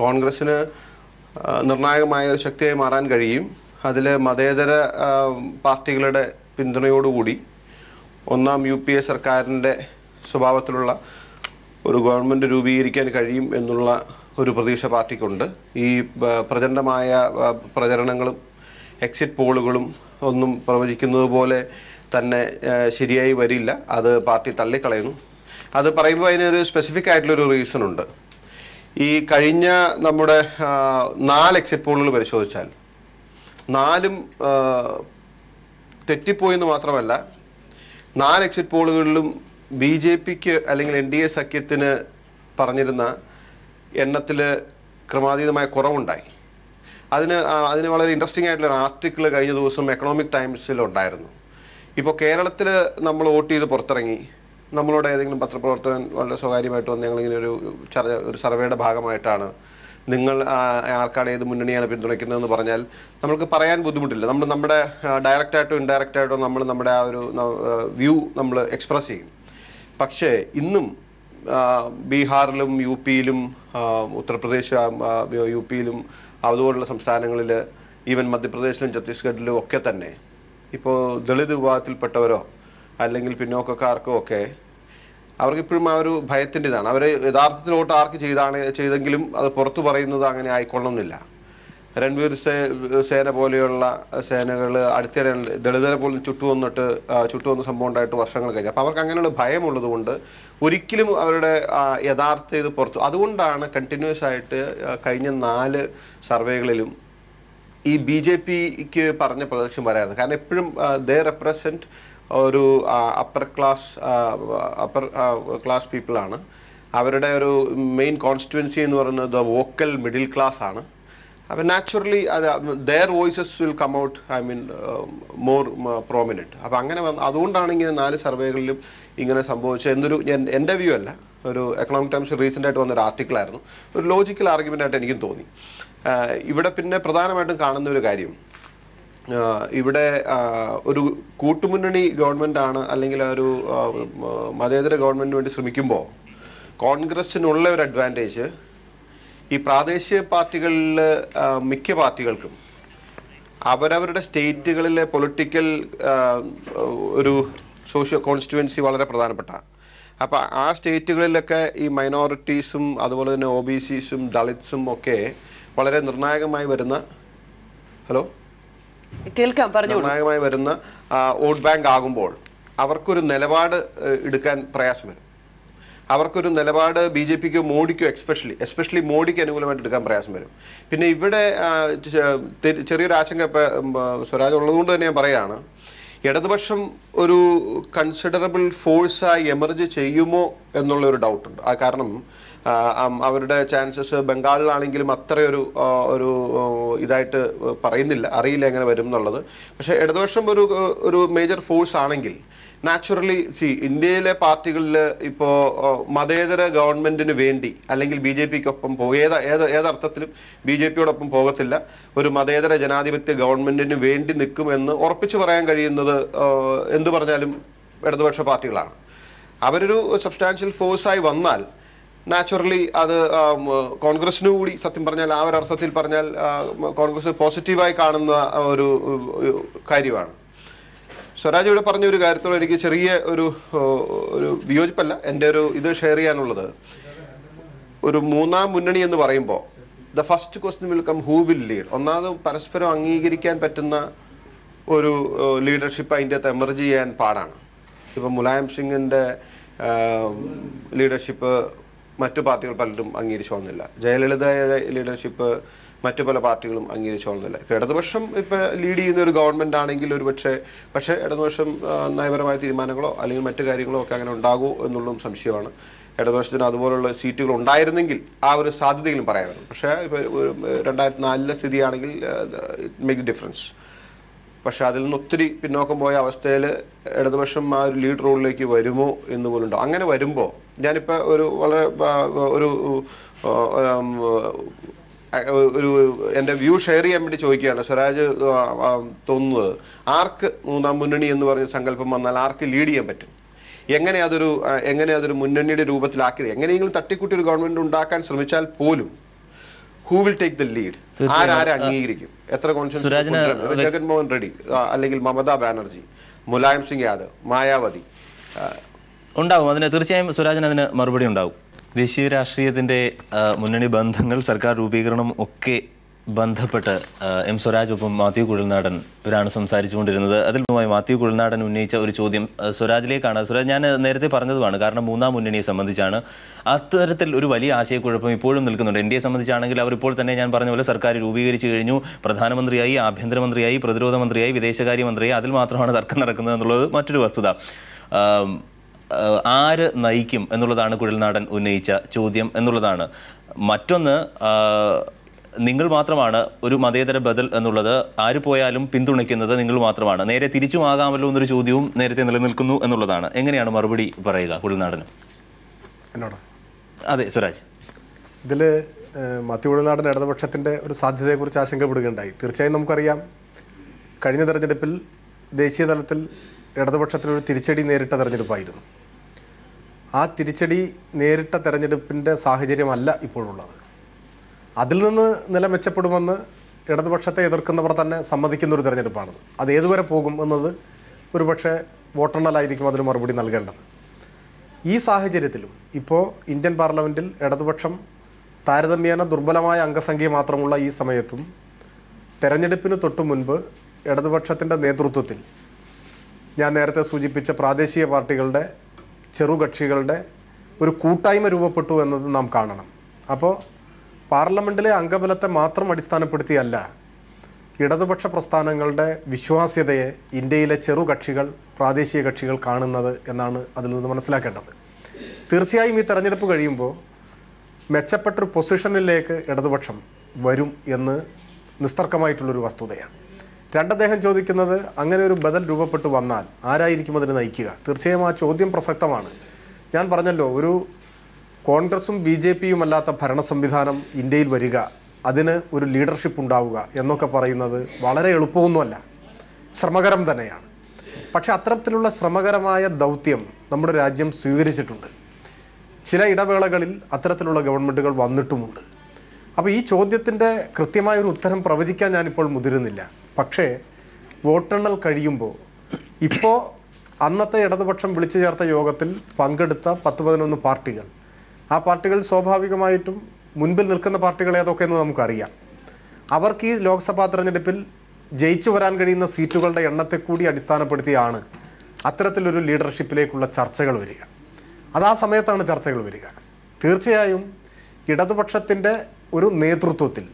S4: കോൺഗ്രസ്സിന് നിർണായകമായ ഒരു ശക്തിയായി മാറാൻ കഴിയും. അതിൽ മതേതര പാർട്ടികളുടെ പിന്തുണയോടുകൂടി ഒന്നാം UPA സർക്കാരിൻ്റെ സ്വഭാവത്തിലുള്ള ഒരു ഗവൺമെൻറ് രൂപീകരിക്കാൻ കഴിയും എന്നുള്ള ഒരു പ്രതീക്ഷ പാർട്ടിക്കുണ്ട്. ഈ പ്രചണ്ഡമായ പ്രചരണങ്ങളും എക്സിറ്റ് പോളുകളും ഒന്നും പ്രവചിക്കുന്നത് പോലെ തന്നെ ശരിയായി വരില്ല. അത് പാർട്ടി തള്ളിക്കളയുന്നു. അത് പറയുമ്പോൾ അതിനൊരു സ്പെസിഫിക് ആയിട്ടുള്ളൊരു റീസൺ ഉണ്ട്. ഈ കഴിഞ്ഞ നമ്മുടെ 4 എക്സിറ്റ് പോളുകൾ പരിശോധിച്ചാൽ 4ഉം തെറ്റിപ്പോയെന്ന് മാത്രമല്ല, 4 എക്സിറ്റ് പോളുകളിലും BJPക്ക് അല്ലെങ്കിൽ NDA സഖ്യത്തിന് പറഞ്ഞിരുന്ന എണ്ണത്തിൽ ക്രമാതീതമായ കുറവുണ്ടായി. അതിന് വളരെ ഇൻട്രസ്റ്റിംഗ് ആയിട്ടുള്ളൊരു ആർട്ടിക്കിൾ കഴിഞ്ഞ ദിവസം എക്കണോമിക് ടൈംസിലുണ്ടായിരുന്നു. ഇപ്പോൾ കേരളത്തിൽ നമ്മൾ വോട്ട് ചെയ്ത് പുറത്തിറങ്ങി, നമ്മളോട് ഏതെങ്കിലും പത്രപ്രവർത്തകൻ വളരെ സ്വകാര്യമായിട്ട് വന്ന് ഞങ്ങളിങ്ങനെ ഒരു സർവേയുടെ ഭാഗമായിട്ടാണ് നിങ്ങൾ ആർക്കാണ് ഏത് മുന്നണിയാണ് പിന്തുണയ്ക്കുന്നതെന്ന് പറഞ്ഞാൽ നമ്മൾക്ക് പറയാൻ ബുദ്ധിമുട്ടില്ല. നമ്മുടെ ഡയറക്റ്റായിട്ടോ ഇൻഡയറക്റ്റായിട്ടോ നമ്മുടെ ആ ഒരു വ്യൂ നമ്മൾ എക്സ്പ്രസ് ചെയ്യും. പക്ഷേ ഇന്നും ബീഹാറിലും UPയിലും ഉത്തർപ്രദേശ് UPയിലും അതുപോലുള്ള സംസ്ഥാനങ്ങളിൽ ഈവൻ മധ്യപ്രദേശിലും ഛത്തീസ്ഗഡിലും ഒക്കെ തന്നെ ഇപ്പോൾ ദളിത് വിഭാഗത്തിൽപ്പെട്ടവരോ അല്ലെങ്കിൽ പിന്നോക്കക്കാർക്കോ ഒക്കെ അവർക്കിപ്പോഴും ആ ഒരു ഭയത്തിൻ്റെ ഇതാണ്. അവർ യഥാർത്ഥത്തിൽ വോട്ട് ആർക്ക് ചെയ്തെങ്കിലും അത് പുറത്തു പറയുന്നത് അങ്ങനെ ആയിക്കൊള്ളണമെന്നില്ല. രൺവീർ സേന പോലെയുള്ള സേനകൾ അടുത്തിടെ ദളിതരെ പോലും ചുട്ടുവന്ന സംഭവം ഉണ്ടായിട്ട് വർഷങ്ങൾ കഴിഞ്ഞു. അപ്പോൾ അവർക്ക് അങ്ങനെയുള്ള ഭയമുള്ളത് കൊണ്ട് ഒരിക്കലും അവരുടെ യഥാർത്ഥ ഇത് പുറത്തു. അതുകൊണ്ടാണ് കണ്ടിന്യൂസ് ആയിട്ട് കഴിഞ്ഞ 4 സർവേകളിലും ഈ BJPക്ക് പറഞ്ഞ പ്രൊജക്ഷൻ വരായിരുന്നു. കാരണം എപ്പോഴും ദേ റെപ്രസെൻറ്റ് ഒരു അപ്പർ ക്ലാസ് പീപ്പിളാണ്. അവരുടെ ഒരു മെയിൻ കോൺസ്റ്റിറ്റ്യുവൻസി എന്ന് പറയുന്നത് വോക്കൽ മിഡിൽ ക്ലാസ് ആണ്. അപ്പോൾ naturally their voices will come out more prominent. അപ്പോൾ അങ്ങനെ അതുകൊണ്ടാണ് ഇങ്ങനെ 4 സർവേകളിലും ഇങ്ങനെ സംഭവിച്ചത്. എൻ്റെ വ്യൂ അല്ല, ഒരു എക്കണോമിക് ടൈംസ് റീസെൻ്റായിട്ട് വന്നൊരു ആർട്ടിക്കിളായിരുന്നു. ഒരു ലോജിക്കൽ ആർഗ്യുമെൻ്റായിട്ട് എനിക്കും തോന്നി. ഇവിടെ പിന്നെ പ്രധാനമായിട്ടും കാണുന്ന ഒരു കാര്യം, ഇവിടെ ഒരു കൂട്ടുമുന്നണി ഗവൺമെൻറ്റാണ് അല്ലെങ്കിൽ ഒരു മതേതര ഗവൺമെൻറ്റിന് വേണ്ടി ശ്രമിക്കുമ്പോൾ കോൺഗ്രസ്സിനുള്ള ഒരു അഡ്വാൻറ്റേജ് ഈ പ്രാദേശിക പാർട്ടികളിൽ മിക്ക പാർട്ടികൾക്കും അവരവരുടെ സ്റ്റേറ്റുകളിലെ പൊളിറ്റിക്കൽ ഒരു സോഷ്യോ കോൺസ്റ്റിറ്റ്യുവൻസി വളരെ പ്രധാനപ്പെട്ട. അപ്പോൾ ആ സ്റ്റേറ്റുകളിലൊക്കെ ഈ മൈനോറിറ്റീസും അതുപോലെ തന്നെ OBCസും ദളിത്സും ഒക്കെ വളരെ നിർണായകമായി വരുന്ന നിർണായകമായി വരുന്ന വോട്ട് ബാങ്ക് ആകുമ്പോൾ അവർക്കൊരു നിലപാട് എടുക്കാൻ പ്രയാസം വരും. അവർക്കൊരു നിലപാട് BJPക്കോ മോഡിക്കോ എസ്പെഷ്യലി മോഡിക്ക് അനുകൂലമായിട്ട് എടുക്കാൻ പ്രയാസം വരും. പിന്നെ ഇവിടെ ചെറിയൊരു ആശങ്ക ഇപ്പോൾ സ്വരാജ് ഉള്ളതുകൊണ്ട് തന്നെ ഞാൻ പറയുകയാണ്, ഇടതുപക്ഷം ഒരു കൺസിഡറബിൾ ഫോഴ്സായി എമർജ് ചെയ്യുമോ എന്നുള്ളൊരു ഡൗട്ടുണ്ട്. കാരണം അവരുടെ ചാൻസസ് ബംഗാളിലാണെങ്കിലും അത്രയൊരു ഇതായിട്ട് പറയുന്നില്ല, അറിയില്ല എങ്ങനെ വരും എന്നുള്ളത്. പക്ഷേ ഇടതുപക്ഷം ഒരു മേജർ ഫോഴ്സ് ആണെങ്കിൽ നാച്ചുറലി ഇന്ത്യയിലെ പാർട്ടികളിൽ ഇപ്പോൾ മതേതര ഗവൺമെൻറ്റിന് വേണ്ടി അല്ലെങ്കിൽ BJPക്കൊപ്പം ഏതർത്ഥത്തിലും BJPയോടൊപ്പം പോകത്തില്ല, ഒരു മതേതര ജനാധിപത്യ ഗവൺമെൻറ്റിന് വേണ്ടി നിൽക്കുമെന്ന് ഉറപ്പിച്ച് പറയാൻ കഴിയുന്നത് എന്തു പറഞ്ഞാലും ഇടതുപക്ഷ പാർട്ടികളാണ്. അവരൊരു സബ്സ്റ്റാൻഷ്യൽ ഫോഴ്സായി വന്നാൽ നാച്ചുറലി അത് കോൺഗ്രസിനു കൂടി സത്യം പറഞ്ഞാൽ ആ ഒരു അർത്ഥത്തിൽ പറഞ്ഞാൽ കോൺഗ്രസ് പോസിറ്റീവായി കാണുന്ന ഒരു കാര്യമാണ്. സ്വരാജ് ഇവിടെ പറഞ്ഞ ഒരു കാര്യത്തോട് എനിക്ക് ചെറിയ ഒരു വിയോജിപ്പല്ല, എൻ്റെ ഒരു ഇത് ഷെയർ ചെയ്യാനുള്ളത്, ഒരു മൂന്നാം മുന്നണി എന്ന് പറയുമ്പോൾ the first question will come who will lead. ഒന്നാമത് പരസ്പരം അംഗീകരിക്കാൻ പറ്റുന്ന ഒരു ലീഡർഷിപ്പ് അതിൻ്റെ അകത്ത് എമർജ് ചെയ്യാൻ പാടാണ്. ഇപ്പോൾ മുലായം സിംഗിൻ്റെ ലീഡർഷിപ്പ് മറ്റു പാർട്ടികൾ പലരും അംഗീകരിച്ചോളുന്നില്ല. ജയലളിതയുടെ ലീഡർഷിപ്പ് മറ്റു പല പാർട്ടികളും അംഗീകരിച്ചോളുന്നില്ല. ഇപ്പോൾ ഇടതുപക്ഷം ഇപ്പോൾ ലീഡ് ചെയ്യുന്ന ഒരു ഗവൺമെൻറ് ആണെങ്കിൽ പക്ഷേ ഇടതുപക്ഷം നയപരമായ തീരുമാനങ്ങളോ അല്ലെങ്കിൽ മറ്റു കാര്യങ്ങളോ ഒക്കെ അങ്ങനെ ഉണ്ടാകുമോ എന്നുള്ളതും സംശയമാണ്. ഇടതുപക്ഷത്തിന് അതുപോലുള്ള സീറ്റുകൾ ഉണ്ടായിരുന്നെങ്കിൽ ആ ഒരു സാധ്യതയെങ്കിലും പറയാമായിരുന്നു. പക്ഷേ ഇപ്പോൾ 2004 സ്ഥിതിയാണെങ്കിൽ ഇറ്റ് മേക്സ് ഡിഫറൻസ്. പക്ഷേ അതിൽ നിന്ന് ഒത്തിരി പിന്നോക്കം പോയ അവസ്ഥയിൽ ഇടതുപക്ഷം ആ ഒരു ലീഡ് റോളിലേക്ക് വരുമോ എന്ന് പോലും ഉണ്ടാവും. അങ്ങനെ വരുമ്പോൾ ഞാനിപ്പോൾ ഒരു വളരെ ഒരു എൻ്റെ വ്യൂ ഷെയർ ചെയ്യാൻ വേണ്ടി ചോദിക്കുകയാണ്. സ്വരാജ് തോന്നുന്നത് ആർക്ക് മൂന്നാം മുന്നണി എന്ന് പറഞ്ഞ സങ്കല്പം വന്നാൽ ആർക്ക് ലീഡ് ചെയ്യാൻ പറ്റും, എങ്ങനെ അതൊരു മുന്നണിയുടെ രൂപത്തിലാക്കി എങ്ങനെയെങ്കിലും തട്ടിക്കൂട്ടി ഒരു ഗവൺമെന്റ് ഉണ്ടാക്കാൻ ശ്രമിച്ചാൽ പോലും who will take the lead, ആരാരെ അംഗീകരിക്കും, എത്ര കോൺഷ്യൻസ്, ജഗൻമോഹൻ റെഡ്ഡി അല്ലെങ്കിൽ മമതാ ബാനർജി, മുലായം സിംഗ് യാദവ്, മായാവതി
S2: ഉണ്ടാവും. അതിന് തീർച്ചയായും സ്വരാജിന് അതിന് മറുപടി ഉണ്ടാവും. ദേശീയ രാഷ്ട്രീയത്തിൻ്റെ മുന്നണി ബന്ധങ്ങൾ, സർക്കാർ രൂപീകരണം ഒക്കെ ബന്ധപ്പെട്ട് എം സ്വരാജൊപ്പം മാത്യു കുഴൽനാടൻ ഇവരാണ് സംസാരിച്ചുകൊണ്ടിരുന്നത്. അതിൽ മാത്യു കുഴൽനാടൻ ഉന്നയിച്ച ഒരു ചോദ്യം സ്വരാജിലേക്കാണ്. സ്വരാജ്, ഞാൻ നേരത്തെ പറഞ്ഞതുമാണ്, കാരണം മൂന്നാം മുന്നണിയെ സംബന്ധിച്ചാണ് അത്തരത്തിൽ ഒരു വലിയ ആശയക്കുഴപ്പം ഇപ്പോഴും നിൽക്കുന്നുണ്ട്. ഇന്ത്യയെ സംബന്ധിച്ചാണെങ്കിൽ അവർ ഇപ്പോൾ തന്നെ ഞാൻ പറഞ്ഞ പോലെ സർക്കാർ രൂപീകരിച്ചു കഴിഞ്ഞു, പ്രധാനമന്ത്രിയായി, ആഭ്യന്തരമന്ത്രിയായി, പ്രതിരോധ മന്ത്രിയായി, വിദേശകാര്യമന്ത്രിയായി, അതിൽ മാത്രമാണ് തർക്കം നടക്കുന്നത് എന്നുള്ളത് മറ്റൊരു വസ്തുത. ആര് നയിക്കും എന്നുള്ളതാണ് കുഴൽനാടൻ ഉന്നയിച്ച ചോദ്യം എന്നുള്ളതാണ്. മറ്റൊന്ന്, നിങ്ങൾ മാത്രമാണ് ഒരു മതേതര ബദൽ എന്നുള്ളത്, ആര് പോയാലും പിന്തുണയ്ക്കുന്നത് നിങ്ങൾ മാത്രമാണ്, നേരെ തിരിച്ചുമാകാമല്ലോ എന്നൊരു ചോദ്യവും നേരത്തെ നിലനിൽക്കുന്നു എന്നുള്ളതാണ്. എങ്ങനെയാണ് മറുപടി പറയുക കുഴൽനാടന്?
S3: എന്നോട്
S2: അതെ സ്വരാജ്,
S3: ഇതിൽ മാത്യു കുഴൽനാടൻ ഇടതുപക്ഷത്തിൻ്റെ ഒരു സാധ്യതയെക്കുറിച്ച് ആശങ്കപ്പെടുകയുണ്ടായി. തീർച്ചയായും നമുക്കറിയാം, കഴിഞ്ഞ തെരഞ്ഞെടുപ്പിൽ ദേശീയ തലത്തിൽ ഇടതുപക്ഷത്തിനൊരു തിരിച്ചടി നേരിട്ട തെരഞ്ഞെടുപ്പായിരുന്നു. ആ തിരിച്ചടി നേരിട്ട തെരഞ്ഞെടുപ്പിൻ്റെ സാഹചര്യമല്ല ഇപ്പോഴുള്ളത്. അതിൽ നിന്ന് നില മെച്ചപ്പെടുമെന്ന് ഇടതുപക്ഷത്തെ എതിർക്കുന്നവർ തന്നെ സമ്മതിക്കുന്നൊരു തെരഞ്ഞെടുപ്പാണത്. അത് ഏതുവരെ പോകും എന്നത് ഒരുപക്ഷെ വോട്ടെണ്ണലായിരിക്കും അതിന് മറുപടി നൽകേണ്ടത്. ഈ സാഹചര്യത്തിലും ഇപ്പോൾ ഇന്ത്യൻ പാർലമെൻറ്റിൽ ഇടതുപക്ഷം താരതമ്യേന ദുർബലമായ അംഗസംഖ്യ മാത്രമുള്ള ഈ സമയത്തും തെരഞ്ഞെടുപ്പിന് തൊട്ടു മുൻപ് ഇടതുപക്ഷത്തിൻ്റെ നേതൃത്വത്തിൽ ഞാൻ നേരത്തെ സൂചിപ്പിച്ച പ്രാദേശിക പാർട്ടികളുടെ, ചെറുകക്ഷികളുടെ ഒരു കൂട്ടായ്മ രൂപപ്പെട്ടു എന്നത് നാം കാണണം. അപ്പോൾ പാർലമെൻറ്റിലെ അംഗബലത്തെ മാത്രം അടിസ്ഥാനപ്പെടുത്തിയല്ല ഇടതുപക്ഷ പ്രസ്ഥാനങ്ങളുടെ വിശ്വാസ്യതയെ ഇന്ത്യയിലെ ചെറുകക്ഷികൾ, പ്രാദേശിക കക്ഷികൾ കാണുന്നത് എന്നാണ് അതിൽ നിന്ന് മനസ്സിലാക്കേണ്ടത്. തീർച്ചയായും ഈ തെരഞ്ഞെടുപ്പ് കഴിയുമ്പോൾ മെച്ചപ്പെട്ടൊരു പൊസിഷനിലേക്ക് ഇടതുപക്ഷം വരും എന്ന് നിസ്തർക്കമായിട്ടുള്ളൊരു വസ്തുതയാണ്. അദ്ദേഹം ചോദിക്കുന്നത്, അങ്ങനെ ഒരു ബദൽ രൂപപ്പെട്ടു വന്നാൽ ആരായിരിക്കും അതിന് നയിക്കുക? തീർച്ചയായും ആ ചോദ്യം പ്രസക്തമാണ്. ഞാൻ പറഞ്ഞല്ലോ, ഒരു കോൺഗ്രസും BJPയും അല്ലാത്ത ഭരണ സംവിധാനം ഇന്ത്യയിൽ വരിക, അതിന് ഒരു ലീഡർഷിപ്പ് ഉണ്ടാവുക എന്നൊക്കെ പറയുന്നത് വളരെ എളുപ്പമൊന്നുമല്ല, ശ്രമകരം തന്നെയാണ്. പക്ഷേ അത്തരത്തിലുള്ള ശ്രമകരമായ ദൗത്യം നമ്മുടെ രാജ്യം സ്വീകരിച്ചിട്ടുണ്ട്. ചില ഇടവേളകളിൽ അത്തരത്തിലുള്ള ഗവൺമെൻറ്റുകൾ വന്നിട്ടുമുണ്ട്. അപ്പോൾ ഈ ചോദ്യത്തിൻ്റെ കൃത്യമായൊരു ഉത്തരം പ്രവചിക്കാൻ ഞാനിപ്പോൾ മുതിരുന്നില്ല. പക്ഷേ വോട്ടെണ്ണൽ കഴിയുമ്പോൾ, ഇപ്പോൾ അന്നത്തെ ഇടതുപക്ഷം വിളിച്ചു ചേർത്ത യോഗത്തിൽ പങ്കെടുത്ത 10-11 പാർട്ടികൾ, ആ പാർട്ടികൾ സ്വാഭാവികമായിട്ടും മുൻപിൽ നിൽക്കുന്ന പാർട്ടികൾ ഏതൊക്കെയെന്ന് നമുക്കറിയാം. അവർക്ക് ഈ ലോക്സഭാ തെരഞ്ഞെടുപ്പിൽ ജയിച്ചു വരാൻ കഴിയുന്ന സീറ്റുകളുടെ എണ്ണത്തെ കൂടി അടിസ്ഥാനപ്പെടുത്തിയാണ് അത്തരത്തിലൊരു ലീഡർഷിപ്പിലേക്കുള്ള ചർച്ചകൾ വരിക. അത് ആ സമയത്താണ് ചർച്ചകൾ വരിക. തീർച്ചയായും ഇടതുപക്ഷത്തിൻ്റെ ഒരു നേതൃത്വത്തിൽ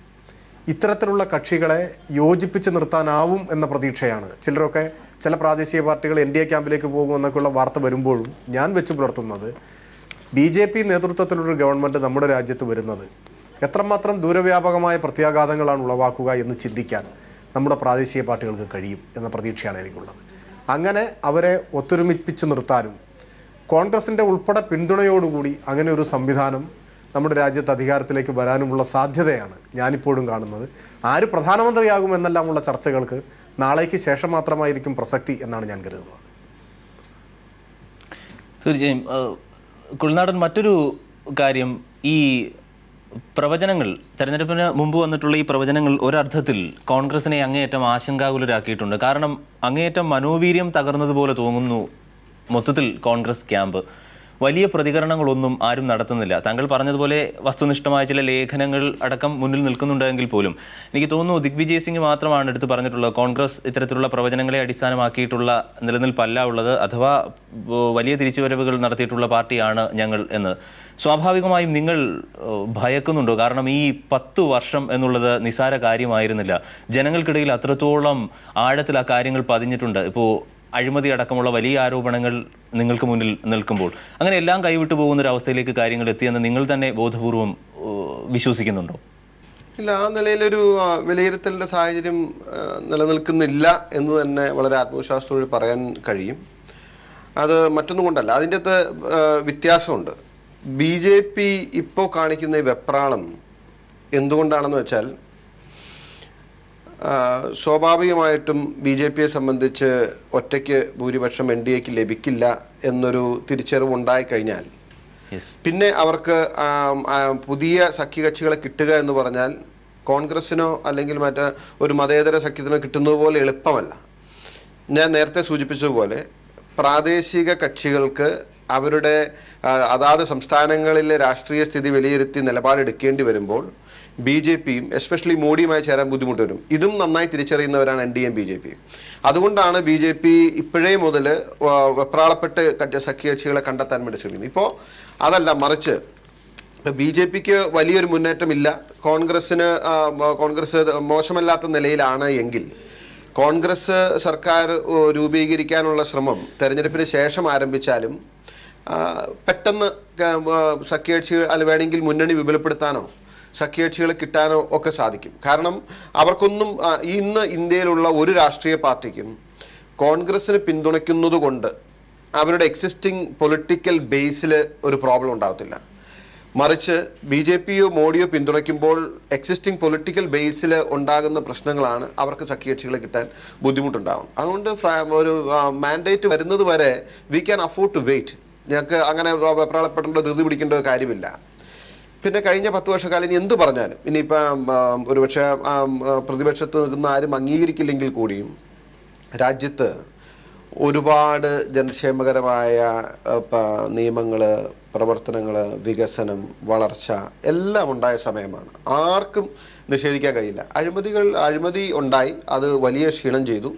S3: ഇത്തരത്തിലുള്ള കക്ഷികളെ യോജിപ്പിച്ച് നിർത്താനാവും എന്ന പ്രതീക്ഷയാണ്. ചിലരൊക്കെ, ചില പ്രാദേശിക പാർട്ടികൾ NDA ക്യാമ്പിലേക്ക് പോകുമെന്നൊക്കെയുള്ള വാർത്ത വരുമ്പോഴും ഞാൻ വെച്ച് പുലർത്തുന്നത്, BJP നേതൃത്വത്തിലൊരു ഗവൺമെൻറ് നമ്മുടെ രാജ്യത്ത് വരുന്നത് എത്രമാത്രം ദൂരവ്യാപകമായ പ്രത്യാഘാതങ്ങളാണ് ഉളവാക്കുക എന്ന് ചിന്തിക്കാൻ നമ്മുടെ പ്രാദേശിക പാർട്ടികൾക്ക് കഴിയും എന്ന പ്രതീക്ഷയാണ് എനിക്കുള്ളത്. അങ്ങനെ അവരെ ഒത്തൊരുമിപ്പിച്ച് നിർത്താനും കോൺഗ്രസിൻ്റെ ഉൾപ്പെടെ പിന്തുണയോടുകൂടി അങ്ങനെ ഒരു സംവിധാനം നമ്മുടെ രാജ്യത്ത് അധികാരത്തിലേക്ക് വരാനുമുള്ള സാധ്യതയാണ് ഞാനിപ്പോഴും കാണുന്നത്. ആര് പ്രധാനമന്ത്രിയാകുമെന്നെല്ലാമുള്ള ചർച്ചകൾക്ക് നാളേക്ക് ശേഷം മാത്രമായിരിക്കും പ്രസക്തി എന്നാണ് ഞാൻ കരുതുന്നത്.
S2: തീർച്ചയായും കുഴൽനാടൻ, മറ്റൊരു കാര്യം, ഈ പ്രവചനങ്ങൾ, തെരഞ്ഞെടുപ്പിന് മുമ്പ് വന്നിട്ടുള്ള ഈ പ്രവചനങ്ങൾ ഒരർത്ഥത്തിൽ കോൺഗ്രസിനെ അങ്ങേയറ്റം ആശങ്കാകുലരാക്കിയിട്ടുണ്ട്. കാരണം അങ്ങേയറ്റം മനോവീര്യം തകർന്നതുപോലെ തോന്നുന്നു മൊത്തത്തിൽ കോൺഗ്രസ് ക്യാമ്പ്. വലിയ പ്രതികരണങ്ങളൊന്നും ആരും നടത്തുന്നില്ല. താങ്കൾ പറഞ്ഞതുപോലെ വസ്തുനിഷ്ഠമായ ചില ലേഖനങ്ങൾ അടക്കം മുന്നിൽ നിൽക്കുന്നുണ്ടെങ്കിൽ പോലും എനിക്ക് തോന്നുന്നു ദിഗ്വിജയ് സിംഗ് മാത്രമാണ് എടുത്ത് പറഞ്ഞിട്ടുള്ളത്, കോൺഗ്രസ് ഇത്തരത്തിലുള്ള പ്രവചനങ്ങളെ അടിസ്ഥാനമാക്കിയിട്ടുള്ള നിലനിൽപ്പല്ല ഉള്ളത്, അഥവാ വലിയ തിരിച്ചുവരവുകൾ നടത്തിയിട്ടുള്ള പാർട്ടിയാണ് ഞങ്ങൾ എന്ന്. സ്വാഭാവികമായും നിങ്ങൾ ഭയക്കുന്നുണ്ടോ? കാരണം ഈ 10 വർഷം എന്നുള്ളത് നിസ്സാര കാര്യമായിരുന്നില്ല. ജനങ്ങൾക്കിടയിൽ അത്രത്തോളം ആഴത്തിൽ ആ കാര്യങ്ങൾ പതിഞ്ഞിട്ടുണ്ട്. ഇപ്പോൾ അഴിമതി അടക്കമുള്ള വലിയ ആരോപണങ്ങൾ നിങ്ങൾക്ക് മുന്നിൽ നിൽക്കുമ്പോൾ അങ്ങനെ എല്ലാം കൈവിട്ടു പോകുന്ന ഒരു അവസ്ഥയിലേക്ക് കാര്യങ്ങൾ എത്തിയെന്ന് നിങ്ങൾ തന്നെ ബോധപൂർവം വിശ്വസിക്കുന്നുണ്ടോ?
S4: ഇല്ല, ആ നിലയിലൊരു വിലയിരുത്തലിൻ്റെ സാഹചര്യം നിലനിൽക്കുന്നില്ല എന്ന് തന്നെ വളരെ ആത്മവിശ്വാസത്തോടെ പറയാൻ കഴിയും. അത് മറ്റൊന്നും കൊണ്ടല്ല, അതിൻ്റെ അകത്ത് വ്യത്യാസമുണ്ട്. BJP ഇപ്പോൾ കാണിക്കുന്ന ഈ വെപ്രാളം എന്തുകൊണ്ടാണെന്ന് വെച്ചാൽ സ്വാഭാവികമായിട്ടും BJPയെ സംബന്ധിച്ച് ഒറ്റയ്ക്ക് ഭൂരിപക്ഷം NDAക്ക് ലഭിക്കില്ല എന്നൊരു തിരിച്ചറിവ് ഉണ്ടായിക്കഴിഞ്ഞാൽ പിന്നെ അവർക്ക് പുതിയ സഖ്യകക്ഷികളെ കിട്ടുക എന്ന് പറഞ്ഞാൽ കോൺഗ്രസിനോ അല്ലെങ്കിൽ മറ്റ് ഒരു മതേതര സഖ്യത്തിനോ കിട്ടുന്നത് പോലെ എളുപ്പമല്ല. ഞാൻ നേരത്തെ സൂചിപ്പിച്ചതുപോലെ പ്രാദേശിക കക്ഷികൾക്ക് അവരുടെ അതാത് സംസ്ഥാനങ്ങളിലെ രാഷ്ട്രീയ സ്ഥിതി വിലയിരുത്തി നിലപാടെടുക്കേണ്ടി വരുമ്പോൾ BJPയും എസ്പെഷ്യലി മോഡിയുമായി ചേരാൻ ബുദ്ധിമുട്ട് വരും. ഇതും നന്നായി തിരിച്ചറിയുന്നവരാണ് NDAയും BJPയും. അതുകൊണ്ടാണ് BJP ഇപ്പോഴേ മുതൽ വെപ്രാളപ്പെട്ട് സഖ്യകക്ഷികളെ കണ്ടെത്താൻ വേണ്ടി ശ്രമിക്കുന്നത്. ഇപ്പോൾ അതല്ല, മറിച്ച് BJPക്ക് വലിയൊരു മുന്നേറ്റമില്ല, കോൺഗ്രസ് മോശമല്ലാത്ത നിലയിലാണ് എങ്കിൽ കോൺഗ്രസ് സർക്കാർ രൂപീകരിക്കാനുള്ള ശ്രമം തെരഞ്ഞെടുപ്പിന് ശേഷം ആരംഭിച്ചാലും പെട്ടെന്ന് സഖ്യകക്ഷികൾ അല്ല വേണമെങ്കിൽ മുന്നണി വിപുലപ്പെടുത്താനോ സഖ്യകക്ഷികളെ കിട്ടാനോ ഒക്കെ സാധിക്കും. കാരണം അവർക്കൊന്നും ഇന്ന് ഇന്ത്യയിലുള്ള ഒരു രാഷ്ട്രീയ പാർട്ടിക്കും കോൺഗ്രസിന് പിന്തുണയ്ക്കുന്നത് കൊണ്ട് അവരുടെ എക്സിസ്റ്റിംഗ് പൊളിറ്റിക്കൽ ബേസിൽ ഒരു പ്രോബ്ലം ഉണ്ടാകത്തില്ല. മറിച്ച് BJPയോ മോഡിയോ പിന്തുണയ്ക്കുമ്പോൾ എക്സിസ്റ്റിംഗ് പൊളിറ്റിക്കൽ ബേസിൽ ഉണ്ടാകുന്ന പ്രശ്നങ്ങളാണ് അവർക്ക് സഖ്യകക്ഷികളെ കിട്ടാൻ ബുദ്ധിമുട്ടുണ്ടാകും. അതുകൊണ്ട് ഒരു മാൻഡേറ്റ് വരുന്നത് വരെ we can afford to wait. ഞങ്ങൾക്ക് അങ്ങനെ വെപ്രാളപ്പെടേണ്ട ധൃതി പിടിക്കേണ്ട കാര്യമില്ല. പിന്നെ കഴിഞ്ഞ 10 വർഷക്കാലം ഇനി എന്ത് പറഞ്ഞാലും ഇനിയിപ്പം ഒരുപക്ഷെ പ്രതിപക്ഷത്ത് നിൽക്കുന്ന ആരും അംഗീകരിക്കില്ലെങ്കിൽ കൂടിയും രാജ്യത്ത് ഒരുപാട് ജനക്ഷേമകരമായ നിയമങ്ങൾ, പ്രവർത്തനങ്ങൾ, വികസനം, വളർച്ച എല്ലാം ഉണ്ടായ സമയമാണ്. ആർക്കും നിഷേധിക്കാൻ കഴിയില്ല. അഴിമതി ഉണ്ടായി, അത് വലിയ ക്ഷീണം ചെയ്തു.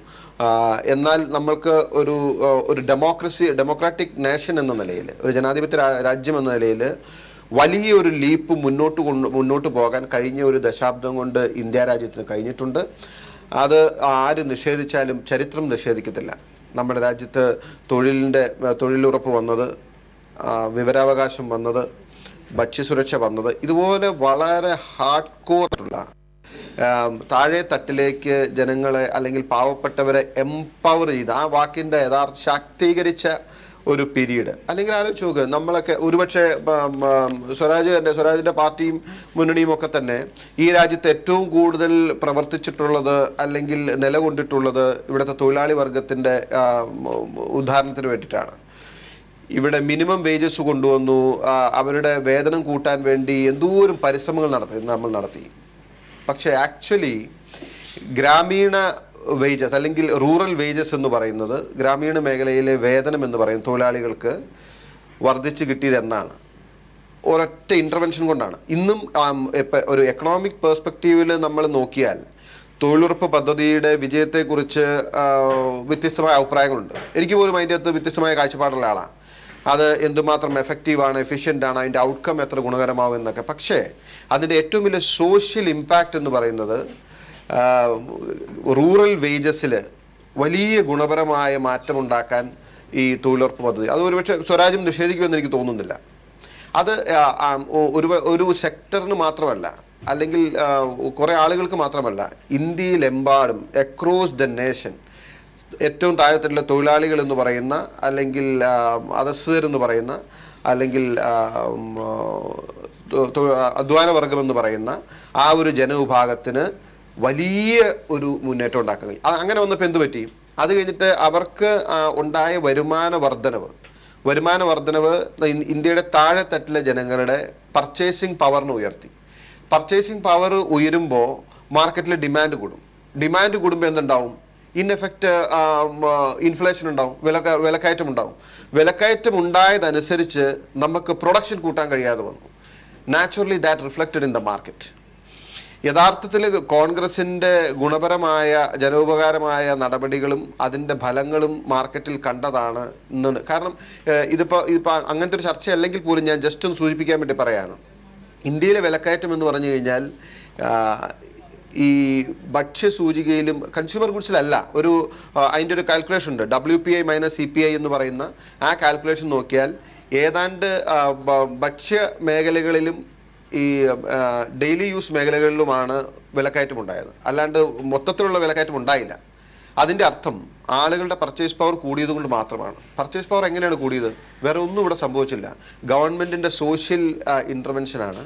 S4: എന്നാൽ നമ്മൾക്ക് ഒരു ഡെമോക്രാറ്റിക് നേഷൻ എന്ന നിലയിൽ, ഒരു ജനാധിപത്യ രാജ്യം എന്ന നിലയിൽ വലിയൊരു ലീപ്പ് മുന്നോട്ട് പോകാൻ കഴിഞ്ഞ ഒരു ദശാബ്ദം കൊണ്ട് ഇന്ത്യ രാജ്യത്തിന് കഴിഞ്ഞിട്ടുണ്ട്. അത് ആര് നിഷേധിച്ചാലും ചരിത്രം നിഷേധിക്കത്തില്ല. നമ്മുടെ രാജ്യത്ത് തൊഴിലുറപ്പ് വന്നത്, വിവരാവകാശം വന്നത്, ഭക്ഷ്യസുരക്ഷ വന്നത്, ഇതുപോലെ വളരെ ഹാർഡ് കോറായിട്ടുള്ള താഴെ തട്ടിലേക്ക് ജനങ്ങളെ അല്ലെങ്കിൽ പാവപ്പെട്ടവരെ എംപവർ ചെയ്ത്, ആ വാക്കിൻ്റെ യഥാർത്ഥ ശാക്തീകരിച്ച ഒരു പീരീഡ്. അല്ലെങ്കിൽ ആലോചിച്ച് നോക്ക്, നമ്മളൊക്കെ ഒരുപക്ഷെ സ്വരാജിൻ്റെ പാർട്ടിയും മുന്നണിയും ഒക്കെ തന്നെ ഈ രാജ്യത്ത് ഏറ്റവും കൂടുതൽ പ്രവർത്തിച്ചിട്ടുള്ളത് അല്ലെങ്കിൽ നിലകൊണ്ടിട്ടുള്ളത് ഇവിടുത്തെ തൊഴിലാളി വർഗത്തിൻ്റെ ഉദാഹരണത്തിന് വേണ്ടിയിട്ടാണ്. ഇവിടെ മിനിമം വേജസ് കൊണ്ടുവന്നു, അവരുടെ വേതനം കൂട്ടാൻ വേണ്ടി എന്തോരം പരിശ്രമങ്ങൾ നമ്മൾ നടത്തി. പക്ഷേ ആക്ച്വലി ഗ്രാമീണ വേജസ് അല്ലെങ്കിൽ റൂറൽ വേജസ് എന്ന് പറയുന്നത്, ഗ്രാമീണ മേഖലയിലെ വേതനം എന്ന് പറയുന്നത് തൊഴിലാളികൾക്ക് വർദ്ധിച്ച് കിട്ടിയത് എന്നാണ് ഒരൊറ്റ ഇൻ്റർവെൻഷൻ കൊണ്ടാണ്. ഇന്നും ഒരു എക്കണോമിക് പെർസ്പെക്റ്റീവിൽ നമ്മൾ നോക്കിയാൽ തൊഴിലുറപ്പ് പദ്ധതിയുടെ വിജയത്തെക്കുറിച്ച് വ്യത്യസ്തമായ അഭിപ്രായങ്ങളുണ്ട്. എനിക്ക് പോലും അതിൻ്റെ അകത്ത് വ്യത്യസ്തമായ കാഴ്ചപ്പാടുള്ള ആളാണ്. അത് എന്തുമാത്രം എഫക്റ്റീവാണ്, എഫിഷ്യൻ്റ് ആണ്, അതിൻ്റെ ഔട്ട്കം എത്ര ഗുണകരമാവും എന്നൊക്കെ. പക്ഷേ അതിൻ്റെ ഏറ്റവും വലിയ സോഷ്യൽ ഇമ്പാക്റ്റ് എന്ന് പറയുന്നത് റൂറൽ വേജസിൽ വലിയ ഗുണപരമായ മാറ്റമുണ്ടാക്കാൻ ഈ തൊഴിലുറപ്പ് പദ്ധതി, അത് ഒരുപക്ഷെ സ്വരാജ്യം നിഷേധിക്കുമെന്ന് എനിക്ക് തോന്നുന്നില്ല. അത് ഒരു സെക്ടറിന് മാത്രമല്ല, അല്ലെങ്കിൽ കുറേ ആളുകൾക്ക് മാത്രമല്ല, ഇന്ത്യയിലെമ്പാടും അക്രോസ് ദ നേഷൻ ഏറ്റവും താഴെത്തട്ടിലെ തൊഴിലാളികൾ എന്ന് പറയുന്ന, അല്ലെങ്കിൽ അധസ്ഥിതരെന്ന് പറയുന്ന, അല്ലെങ്കിൽ അധ്വാനവർഗം എന്ന് പറയുന്ന ആ ഒരു ജനവിഭാഗത്തിന് വലിയ ഒരു മുന്നേറ്റം ഉണ്ടാക്കാൻ കഴിയും. അങ്ങനെ വന്നപ്പോൾ എന്ത് പറ്റി? അത് കഴിഞ്ഞിട്ട് അവർക്ക് ഉണ്ടായ വരുമാന വർധനവ് ഇന്ത്യയുടെ താഴെത്തട്ടിലെ ജനങ്ങളുടെ പർച്ചേസിങ് പവറിനെ ഉയർത്തി. പർച്ചേസിങ് പവർ ഉയരുമ്പോൾ മാർക്കറ്റിൽ ഡിമാൻഡ് കൂടുമ്പോൾ എന്തുണ്ടാവും? ഇൻ എഫക്റ്റ് ഇൻഫ്ലേഷൻ ഉണ്ടാവും, വിലക്കയറ്റം ഉണ്ടാവും. വിലക്കയറ്റം ഉണ്ടായതനുസരിച്ച് നമുക്ക് പ്രൊഡക്ഷൻ കൂട്ടാൻ കഴിയാതെ വന്നു. Naturally that reflected in the market. യഥാർത്ഥത്തിൽ കോൺഗ്രസിൻ്റെ ഗുണപരമായ ജനോപകാരമായ നടപടികളും അതിൻ്റെ ഫലങ്ങളും മാർക്കറ്റിൽ കണ്ടതാണ് ഇന്ന്. കാരണം ഇതിപ്പോൾ അങ്ങനത്തെ ഒരു ചർച്ചയല്ലെങ്കിൽ പോലും ഞാൻ ജസ്റ്റ് ഒന്ന് സൂചിപ്പിക്കാൻ വേണ്ടി പറയാണ്. ഇന്ത്യയിലെ വിലക്കയറ്റം എന്ന് പറഞ്ഞു കഴിഞ്ഞാൽ ഈ ഭക്ഷ്യസൂചികയിലും കൺസ്യൂമർ ഗുഡ്സിലല്ല, അതിൻ്റെ ഒരു കാൽക്കുലേഷൻ ഉണ്ട്, WPI - CPI എന്ന് പറയുന്ന ആ കാൽക്കുലേഷൻ നോക്കിയാൽ ഏതാണ്ട് ഭക്ഷ്യ മേഖലകളിലും ഈ ഡെയിലി യൂസ് മേഖലകളിലുമാണ് വിലക്കയറ്റം ഉണ്ടായത്. അല്ലാണ്ട് മൊത്തത്തിലുള്ള വിലക്കയറ്റം ഉണ്ടായില്ല. അതിൻ്റെ അർത്ഥം ആളുകളുടെ പർച്ചേസ് പവർ കൂടിയത് കൊണ്ട് മാത്രമാണ്. പർച്ചേസ് പവർ എങ്ങനെയാണ് കൂടിയത്? വേറെ ഒന്നും ഇവിടെ സംഭവിച്ചില്ല. ഗവൺമെൻറ്റിൻ്റെ സോഷ്യൽ ഇൻ്റർവെൻഷനാണ്.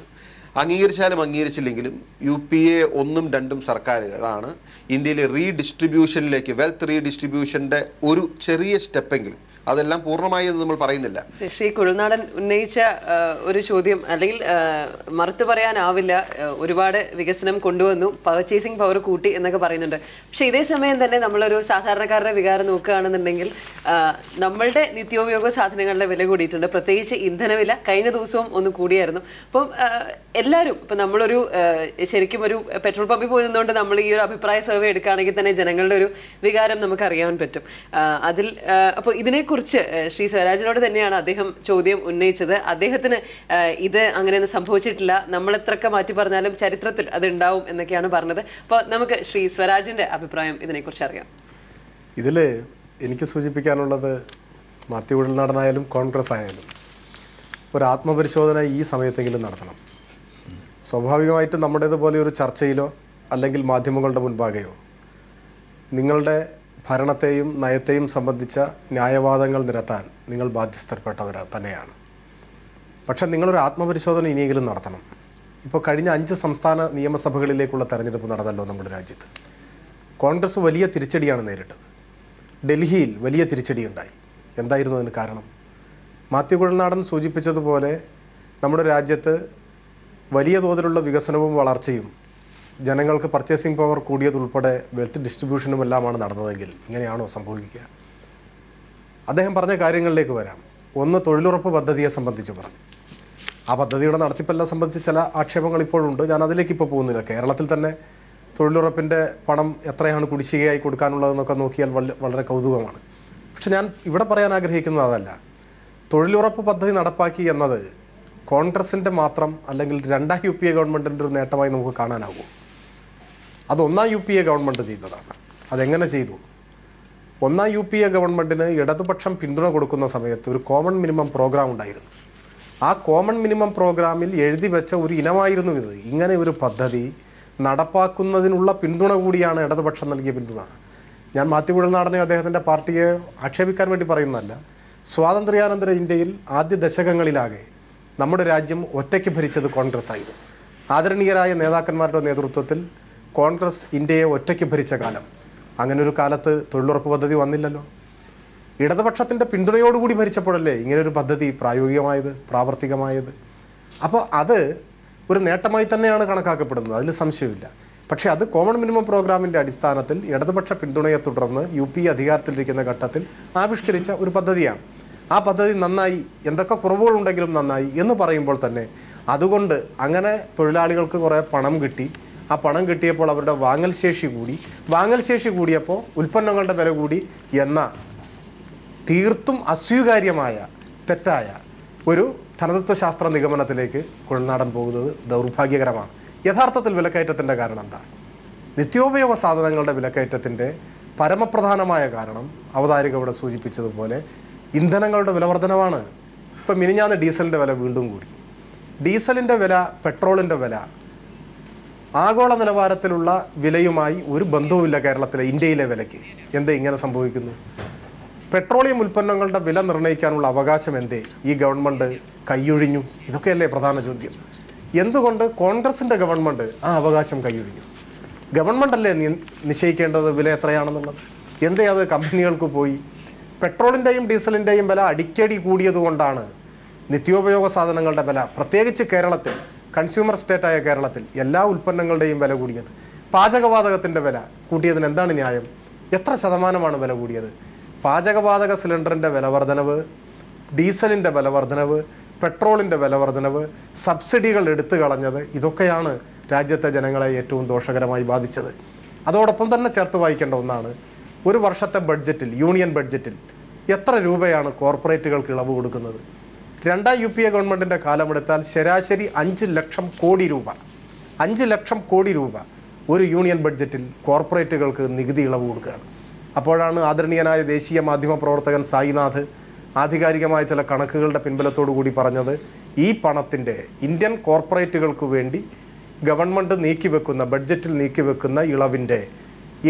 S4: അംഗീകരിച്ചാലും അംഗീകരിച്ചില്ലെങ്കിലും UPA 1ഉം 2ഉം സർക്കാരുകളാണ് ഇന്ത്യയിലെ റീഡിസ്ട്രിബ്യൂഷനിലേക്ക്, വെൽത്ത് റീഡിസ്ട്രിബ്യൂഷൻ്റെ ഒരു ചെറിയ സ്റ്റെപ്പെങ്കിലും, അതെല്ലാം പൂർണ്ണമായി എന്ന് നമ്മൾ പറയുന്നില്ല.
S1: ശ്രീ കുഴൽനാടൻ ഉന്നയിച്ച ഒരു ചോദ്യം, അല്ലെങ്കിൽ മറുത്തു പറയാനാവില്ല, ഒരുപാട് വികസനം കൊണ്ടുവന്നു, പർച്ചേസിംഗ് പവർ കൂട്ടി എന്നൊക്കെ പറയുന്നുണ്ട്. പക്ഷെ ഇതേ സമയം തന്നെ നമ്മളൊരു സാധാരണക്കാരുടെ വികാരം നോക്കുകയാണെന്നുണ്ടെങ്കിൽ നമ്മളുടെ നിത്യോപയോഗ സാധനങ്ങളുടെ വില കൂടിയിട്ടുണ്ട്, പ്രത്യേകിച്ച് ഇന്ധനവില കഴിഞ്ഞ ദിവസവും ഒന്ന് കൂടിയായിരുന്നു. അപ്പം എല്ലാവരും, ഇപ്പം നമ്മളൊരു ശരിക്കും ഒരു പെട്രോൾ പമ്പിൽ പോയി നിന്നുകൊണ്ട് നമ്മൾ ഈ ഒരു അഭിപ്രായ സർവേ എടുക്കുകയാണെങ്കിൽ തന്നെ ജനങ്ങളുടെ ഒരു വികാരം നമുക്ക് അറിയാൻ പറ്റും. അതിൽ അപ്പോൾ ഇതിനെക്കുറിച്ച് ശ്രീ സ്വരാജിനോട് തന്നെയാണ് അദ്ദേഹം ചോദ്യം ഉന്നയിച്ചത്. അദ്ദേഹത്തിന് ഇത് അങ്ങനെയൊന്നും സംഭവിച്ചിട്ടില്ല, നമ്മൾ എത്രയൊക്കെ മാറ്റി പറഞ്ഞാലും ചരിത്രത്തിൽ അത് ഉണ്ടാവും എന്നൊക്കെയാണ് പറഞ്ഞത്. അപ്പോൾ നമുക്ക് ശ്രീ സ്വരാജിന്റെ അഭിപ്രായം ഇതിനെക്കുറിച്ച് അറിയാം.
S3: ഇതിൽ എനിക്ക് സൂചിപ്പിക്കാനുള്ളത്, മാത്യു കുഴൽനാടനായാലും കോൺഗ്രസ് ആയാലും ഒരു ആത്മപരിശോധന ഈ സമയത്തെങ്കിലും നടത്തണം. സ്വാഭാവികമായിട്ടും നമ്മുടേതുപോലെ ഒരു ചർച്ചയിലോ അല്ലെങ്കിൽ മാധ്യമങ്ങളുടെ മുൻപാകെയോ നിങ്ങളുടെ ഭരണത്തെയും നയത്തെയും സംബന്ധിച്ച ന്യായവാദങ്ങൾ നിരത്താൻ നിങ്ങൾ ബാധ്യസ്ഥപ്പെട്ടവർ തന്നെയാണ്. പക്ഷേ നിങ്ങളൊരു ആത്മപരിശോധന ഇനിയെങ്കിലും നടത്തണം. ഇപ്പോൾ കഴിഞ്ഞ 5 സംസ്ഥാന നിയമസഭകളിലേക്കുള്ള തെരഞ്ഞെടുപ്പ് നടന്നല്ലോ നമ്മുടെ രാജ്യത്ത്. കോൺഗ്രസ് വലിയ തിരിച്ചടിയാണ് നേരിട്ടത്. ഡൽഹിയിൽ വലിയ തിരിച്ചടിയുണ്ടായി. എന്തായിരുന്നു അതിന് കാരണം? മാത്യു കുഴൽനാടൻ സൂചിപ്പിച്ചതുപോലെ നമ്മുടെ രാജ്യത്ത് വലിയ തോതിലുള്ള വികസനവും വളർച്ചയും ജനങ്ങൾക്ക് പർച്ചേസിംഗ് പവർ കൂടിയതുൾപ്പെടെ വെൽത്ത് ഡിസ്ട്രിബ്യൂഷനും എല്ലാമാണ് നടന്നതെങ്കിൽ ഇങ്ങനെയാണോ സംഭവിക്കുക? അദ്ദേഹം പറഞ്ഞ കാര്യങ്ങളിലേക്ക് വരാം. ഒന്ന്, തൊഴിലുറപ്പ് പദ്ധതിയെ സംബന്ധിച്ച് പറഞ്ഞു. ആ പദ്ധതിയുടെ നടത്തിപ്പെല്ലാം സംബന്ധിച്ച് ചില ആക്ഷേപങ്ങൾ ഇപ്പോഴുണ്ട്. ഞാൻ അതിലേക്ക് ഇപ്പോൾ പോകുന്നില്ല. കേരളത്തിൽ തന്നെ തൊഴിലുറപ്പിൻ്റെ പണം എത്രയാണ് കുടിശ്ശികയായി കൊടുക്കാനുള്ളതെന്നൊക്കെ നോക്കിയാൽ വളരെ കൗതുകമാണ്. പക്ഷെ ഞാൻ ഇവിടെ പറയാൻ ആഗ്രഹിക്കുന്നത് അതല്ല. തൊഴിലുറപ്പ് പദ്ധതി നടപ്പാക്കി എന്നത് കോൺഗ്രസിൻ്റെ മാത്രം അല്ലെങ്കിൽ 2ാം UPA ഗവൺമെൻറ്റിൻ്റെ ഒരു നേട്ടമായി നമുക്ക് കാണാനാകും. അത് 1ാം UPA ഗവൺമെൻറ് ചെയ്തതാണ്. അതെങ്ങനെ ചെയ്തു? 1ാം UPA ഗവൺമെൻറ്റിന് ഇടതുപക്ഷം പിന്തുണ കൊടുക്കുന്ന സമയത്ത് ഒരു കോമൺ മിനിമം പ്രോഗ്രാം ഉണ്ടായിരുന്നു. ആ കോമൺ മിനിമം പ്രോഗ്രാമിൽ എഴുതി വെച്ച ഒരു ഇനമായിരുന്നു ഇത്. ഇങ്ങനെ ഒരു പദ്ധതി നടപ്പാക്കുന്നതിനുള്ള പിന്തുണ കൂടിയാണ് ഇടതുപക്ഷം നൽകിയ പിന്തുണ. ഞാൻ മാത്യു കുഴൽനാടനെയോ അദ്ദേഹത്തിൻ്റെ പാർട്ടിയെ ആക്ഷേപിക്കാൻ വേണ്ടി പറയുന്നതല്ല. സ്വാതന്ത്ര്യാനന്തര ഇന്ത്യയിൽ ആദ്യ ദശകങ്ങളിലാകെ നമ്മുടെ രാജ്യം ഒറ്റയ്ക്ക് ഭരിച്ചത് കോൺഗ്രസ് ആയിരുന്നു. ആദരണീയരായ നേതാക്കന്മാരുടെ നേതൃത്വത്തിൽ കോൺഗ്രസ് ഇന്ത്യയെ ഒറ്റയ്ക്ക് ഭരിച്ച കാലം. അങ്ങനെ ഒരു കാലത്ത് തൊഴിലുറപ്പ് പദ്ധതി വന്നില്ലല്ലോ. ഇടതുപക്ഷത്തിൻ്റെ പിന്തുണയോടുകൂടി ഭരിച്ചപ്പോഴല്ലേ ഇങ്ങനൊരു പദ്ധതി പ്രായോഗികമായത്, പ്രാവർത്തികമായത്. അപ്പോൾ അത് ഒരു നേട്ടമായി തന്നെയാണ് കണക്കാക്കപ്പെടുന്നത്, അതിൽ സംശയമില്ല. പക്ഷേ അത് കോമൺ മിനിമം പ്രോഗ്രാമിൻ്റെ അടിസ്ഥാനത്തിൽ ഇടതുപക്ഷ പിന്തുണയെ തുടർന്ന് UPA അധികാരത്തിലിരിക്കുന്ന ഘട്ടത്തിൽ ആവിഷ്കരിച്ച ഒരു പദ്ധതിയാണ്. ആ പദ്ധതി നന്നായി, എന്തൊക്കെ കുറവുകളുണ്ടെങ്കിലും നന്നായി എന്ന് പറയുമ്പോൾ തന്നെ അതുകൊണ്ട് അങ്ങനെ തൊഴിലാളികൾക്ക് കുറേ പണം കിട്ടി. ആ പണം കിട്ടിയപ്പോൾ അവരുടെ വാങ്ങൽ ശേഷി കൂടിയപ്പോൾ ഉൽപ്പന്നങ്ങളുടെ വില കൂടി എന്ന തീർത്തും അസ്വീകാര്യമായ തെറ്റായ ഒരു ധനതത്വശാസ്ത്ര നിഗമനത്തിലേക്ക് കുഴൽനാടൻ പോകുന്നത് ദൗർഭാഗ്യകരമാണ്. യഥാർത്ഥത്തിൽ വിലക്കയറ്റത്തിൻ്റെ കാരണം എന്താ? നിത്യോപയോഗ സാധനങ്ങളുടെ വിലക്കയറ്റത്തിൻ്റെ പരമപ്രധാനമായ കാരണം അവതാരിക ഇവിടെ സൂചിപ്പിച്ചതുപോലെ ഇന്ധനങ്ങളുടെ വിലവർധനവാണ്. ഇപ്പം മിനിഞ്ഞാന്ന് ഡീസലിൻ്റെ വില വീണ്ടും കൂടി. ഡീസലിൻ്റെ വില, പെട്രോളിൻ്റെ വില ആഗോള നിലവാരത്തിലുള്ള വിലയുമായി ഒരു ബന്ധവുമില്ല കേരളത്തിലെ, ഇന്ത്യയിലെ വിലയ്ക്ക്. എന്തേ ഇങ്ങനെ സംഭവിക്കുന്നു? പെട്രോളിയം ഉൽപ്പന്നങ്ങളുടെ വില നിർണ്ണയിക്കാനുള്ള അവകാശം എന്തേ ഈ ഗവൺമെൻറ് കൈയൊഴിഞ്ഞു? ഇതൊക്കെയല്ലേ പ്രധാന ചോദ്യം. എന്തുകൊണ്ട് കോൺഗ്രസിൻ്റെ ഗവൺമെൻറ് ആ അവകാശം കൈയൊഴിഞ്ഞു? ഗവൺമെൻറ്റല്ലേ നിശ്ചയിക്കേണ്ടത് വില എത്രയാണെന്നുള്ളത്? എന്തേ അത് കമ്പനികൾക്ക് പോയി? പെട്രോളിൻ്റെയും ഡീസലിൻ്റെയും വില അടിക്കടി കൂടിയതുകൊണ്ടാണ് നിത്യോപയോഗ സാധനങ്ങളുടെ വില, പ്രത്യേകിച്ച് കേരളത്തിൽ, കൺസ്യൂമർ സ്റ്റേറ്റായ കേരളത്തിൽ എല്ലാ ഉൽപ്പന്നങ്ങളുടെയും വില കൂടിയത്. പാചകവാതകത്തിൻ്റെ വില കൂട്ടിയതിന് എന്താണ് ന്യായം? എത്ര ശതമാനമാണ് വില കൂടിയത്? പാചകവാതക സിലിണ്ടറിൻ്റെ വില വർധനവ്, ഡീസലിൻ്റെ വില വർധനവ്, പെട്രോളിൻ്റെ വില വർധനവ്, സബ്സിഡികൾ എടുത്തു കളഞ്ഞത്, ഇതൊക്കെയാണ് രാജ്യത്തെ ജനങ്ങളെ ഏറ്റവും ദോഷകരമായി ബാധിച്ചത്. അതോടൊപ്പം തന്നെ ചേർത്ത് വായിക്കേണ്ട ഒന്നാണ്, ഒരു വർഷത്തെ ബഡ്ജറ്റിൽ, യൂണിയൻ ബഡ്ജറ്റിൽ എത്ര രൂപയാണ് കോർപ്പറേറ്റുകൾക്ക് ഇളവ് കൊടുക്കുന്നത്? 2ാം UPA ഗവൺമെൻറ്റിൻ്റെ കാലമെടുത്താൽ ശരാശരി 5 ലക്ഷം കോടി രൂപ, 5 ലക്ഷം കോടി രൂപ ഒരു യൂണിയൻ ബഡ്ജറ്റിൽ കോർപ്പറേറ്റുകൾക്ക് നികുതി ഇളവ് കൊടുക്കുകയാണ്. അപ്പോഴാണ് ആദരണീയനായ ദേശീയ മാധ്യമ പ്രവർത്തകൻ സായിനാഥ് ആധികാരികമായ ചില കണക്കുകളുടെ പിൻബലത്തോടു കൂടി പറഞ്ഞത്, ഈ പണത്തിൻ്റെ ഇന്ത്യൻ കോർപ്പറേറ്റുകൾക്ക് വേണ്ടി ഗവൺമെൻറ് നീക്കിവെക്കുന്ന, ബഡ്ജറ്റിൽ നീക്കിവെക്കുന്ന ഇളവിൻ്റെ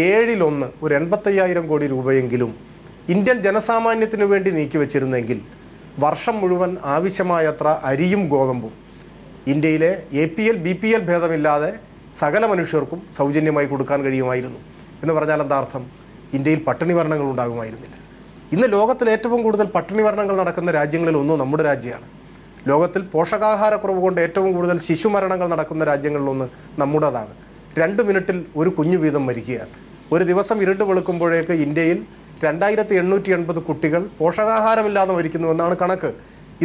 S3: 1/7, ഒരു 85,000 കോടി രൂപയെങ്കിലും ഇന്ത്യൻ ജനസാമാന്യത്തിന് വേണ്ടി നീക്കിവെച്ചിരുന്നെങ്കിൽ വർഷം മുഴുവൻ ആവശ്യമായത്ര അരിയും ഗോതമ്പും ഇന്ത്യയിലെ APL BPL ഭേദമില്ലാതെ സകല മനുഷ്യർക്കും സൗജന്യമായി കൊടുക്കാൻ കഴിയുമായിരുന്നു. എന്ന് പറഞ്ഞാൽ എന്താ അർത്ഥം? ഇന്ത്യയിൽ പട്ടിണി മരണങ്ങൾ ഉണ്ടാകുമായിരുന്നില്ല. ഇന്ന് ലോകത്തിൽ ഏറ്റവും കൂടുതൽ പട്ടിണി മരണങ്ങൾ നടക്കുന്ന രാജ്യങ്ങളിൽ ഒന്നും നമ്മുടെ രാജ്യമാണ്. ലോകത്തിൽ പോഷകാഹാരക്കുറവ് കൊണ്ട് ഏറ്റവും കൂടുതൽ ശിശുമരണങ്ങൾ നടക്കുന്ന രാജ്യങ്ങളിലൊന്ന് നമ്മുടേതാണ്. 2 മിനിറ്റിൽ ഒരു കുഞ്ഞു വീതം മരിക്കുകയാണ്. ഒരു ദിവസം ഇരുട്ട് വെളുക്കുമ്പോഴേക്ക് ഇന്ത്യയിൽ 2880 കുട്ടികൾ പോഷകാഹാരമില്ലാതെ മരിക്കുന്നുവെന്നാണ് കണക്ക്.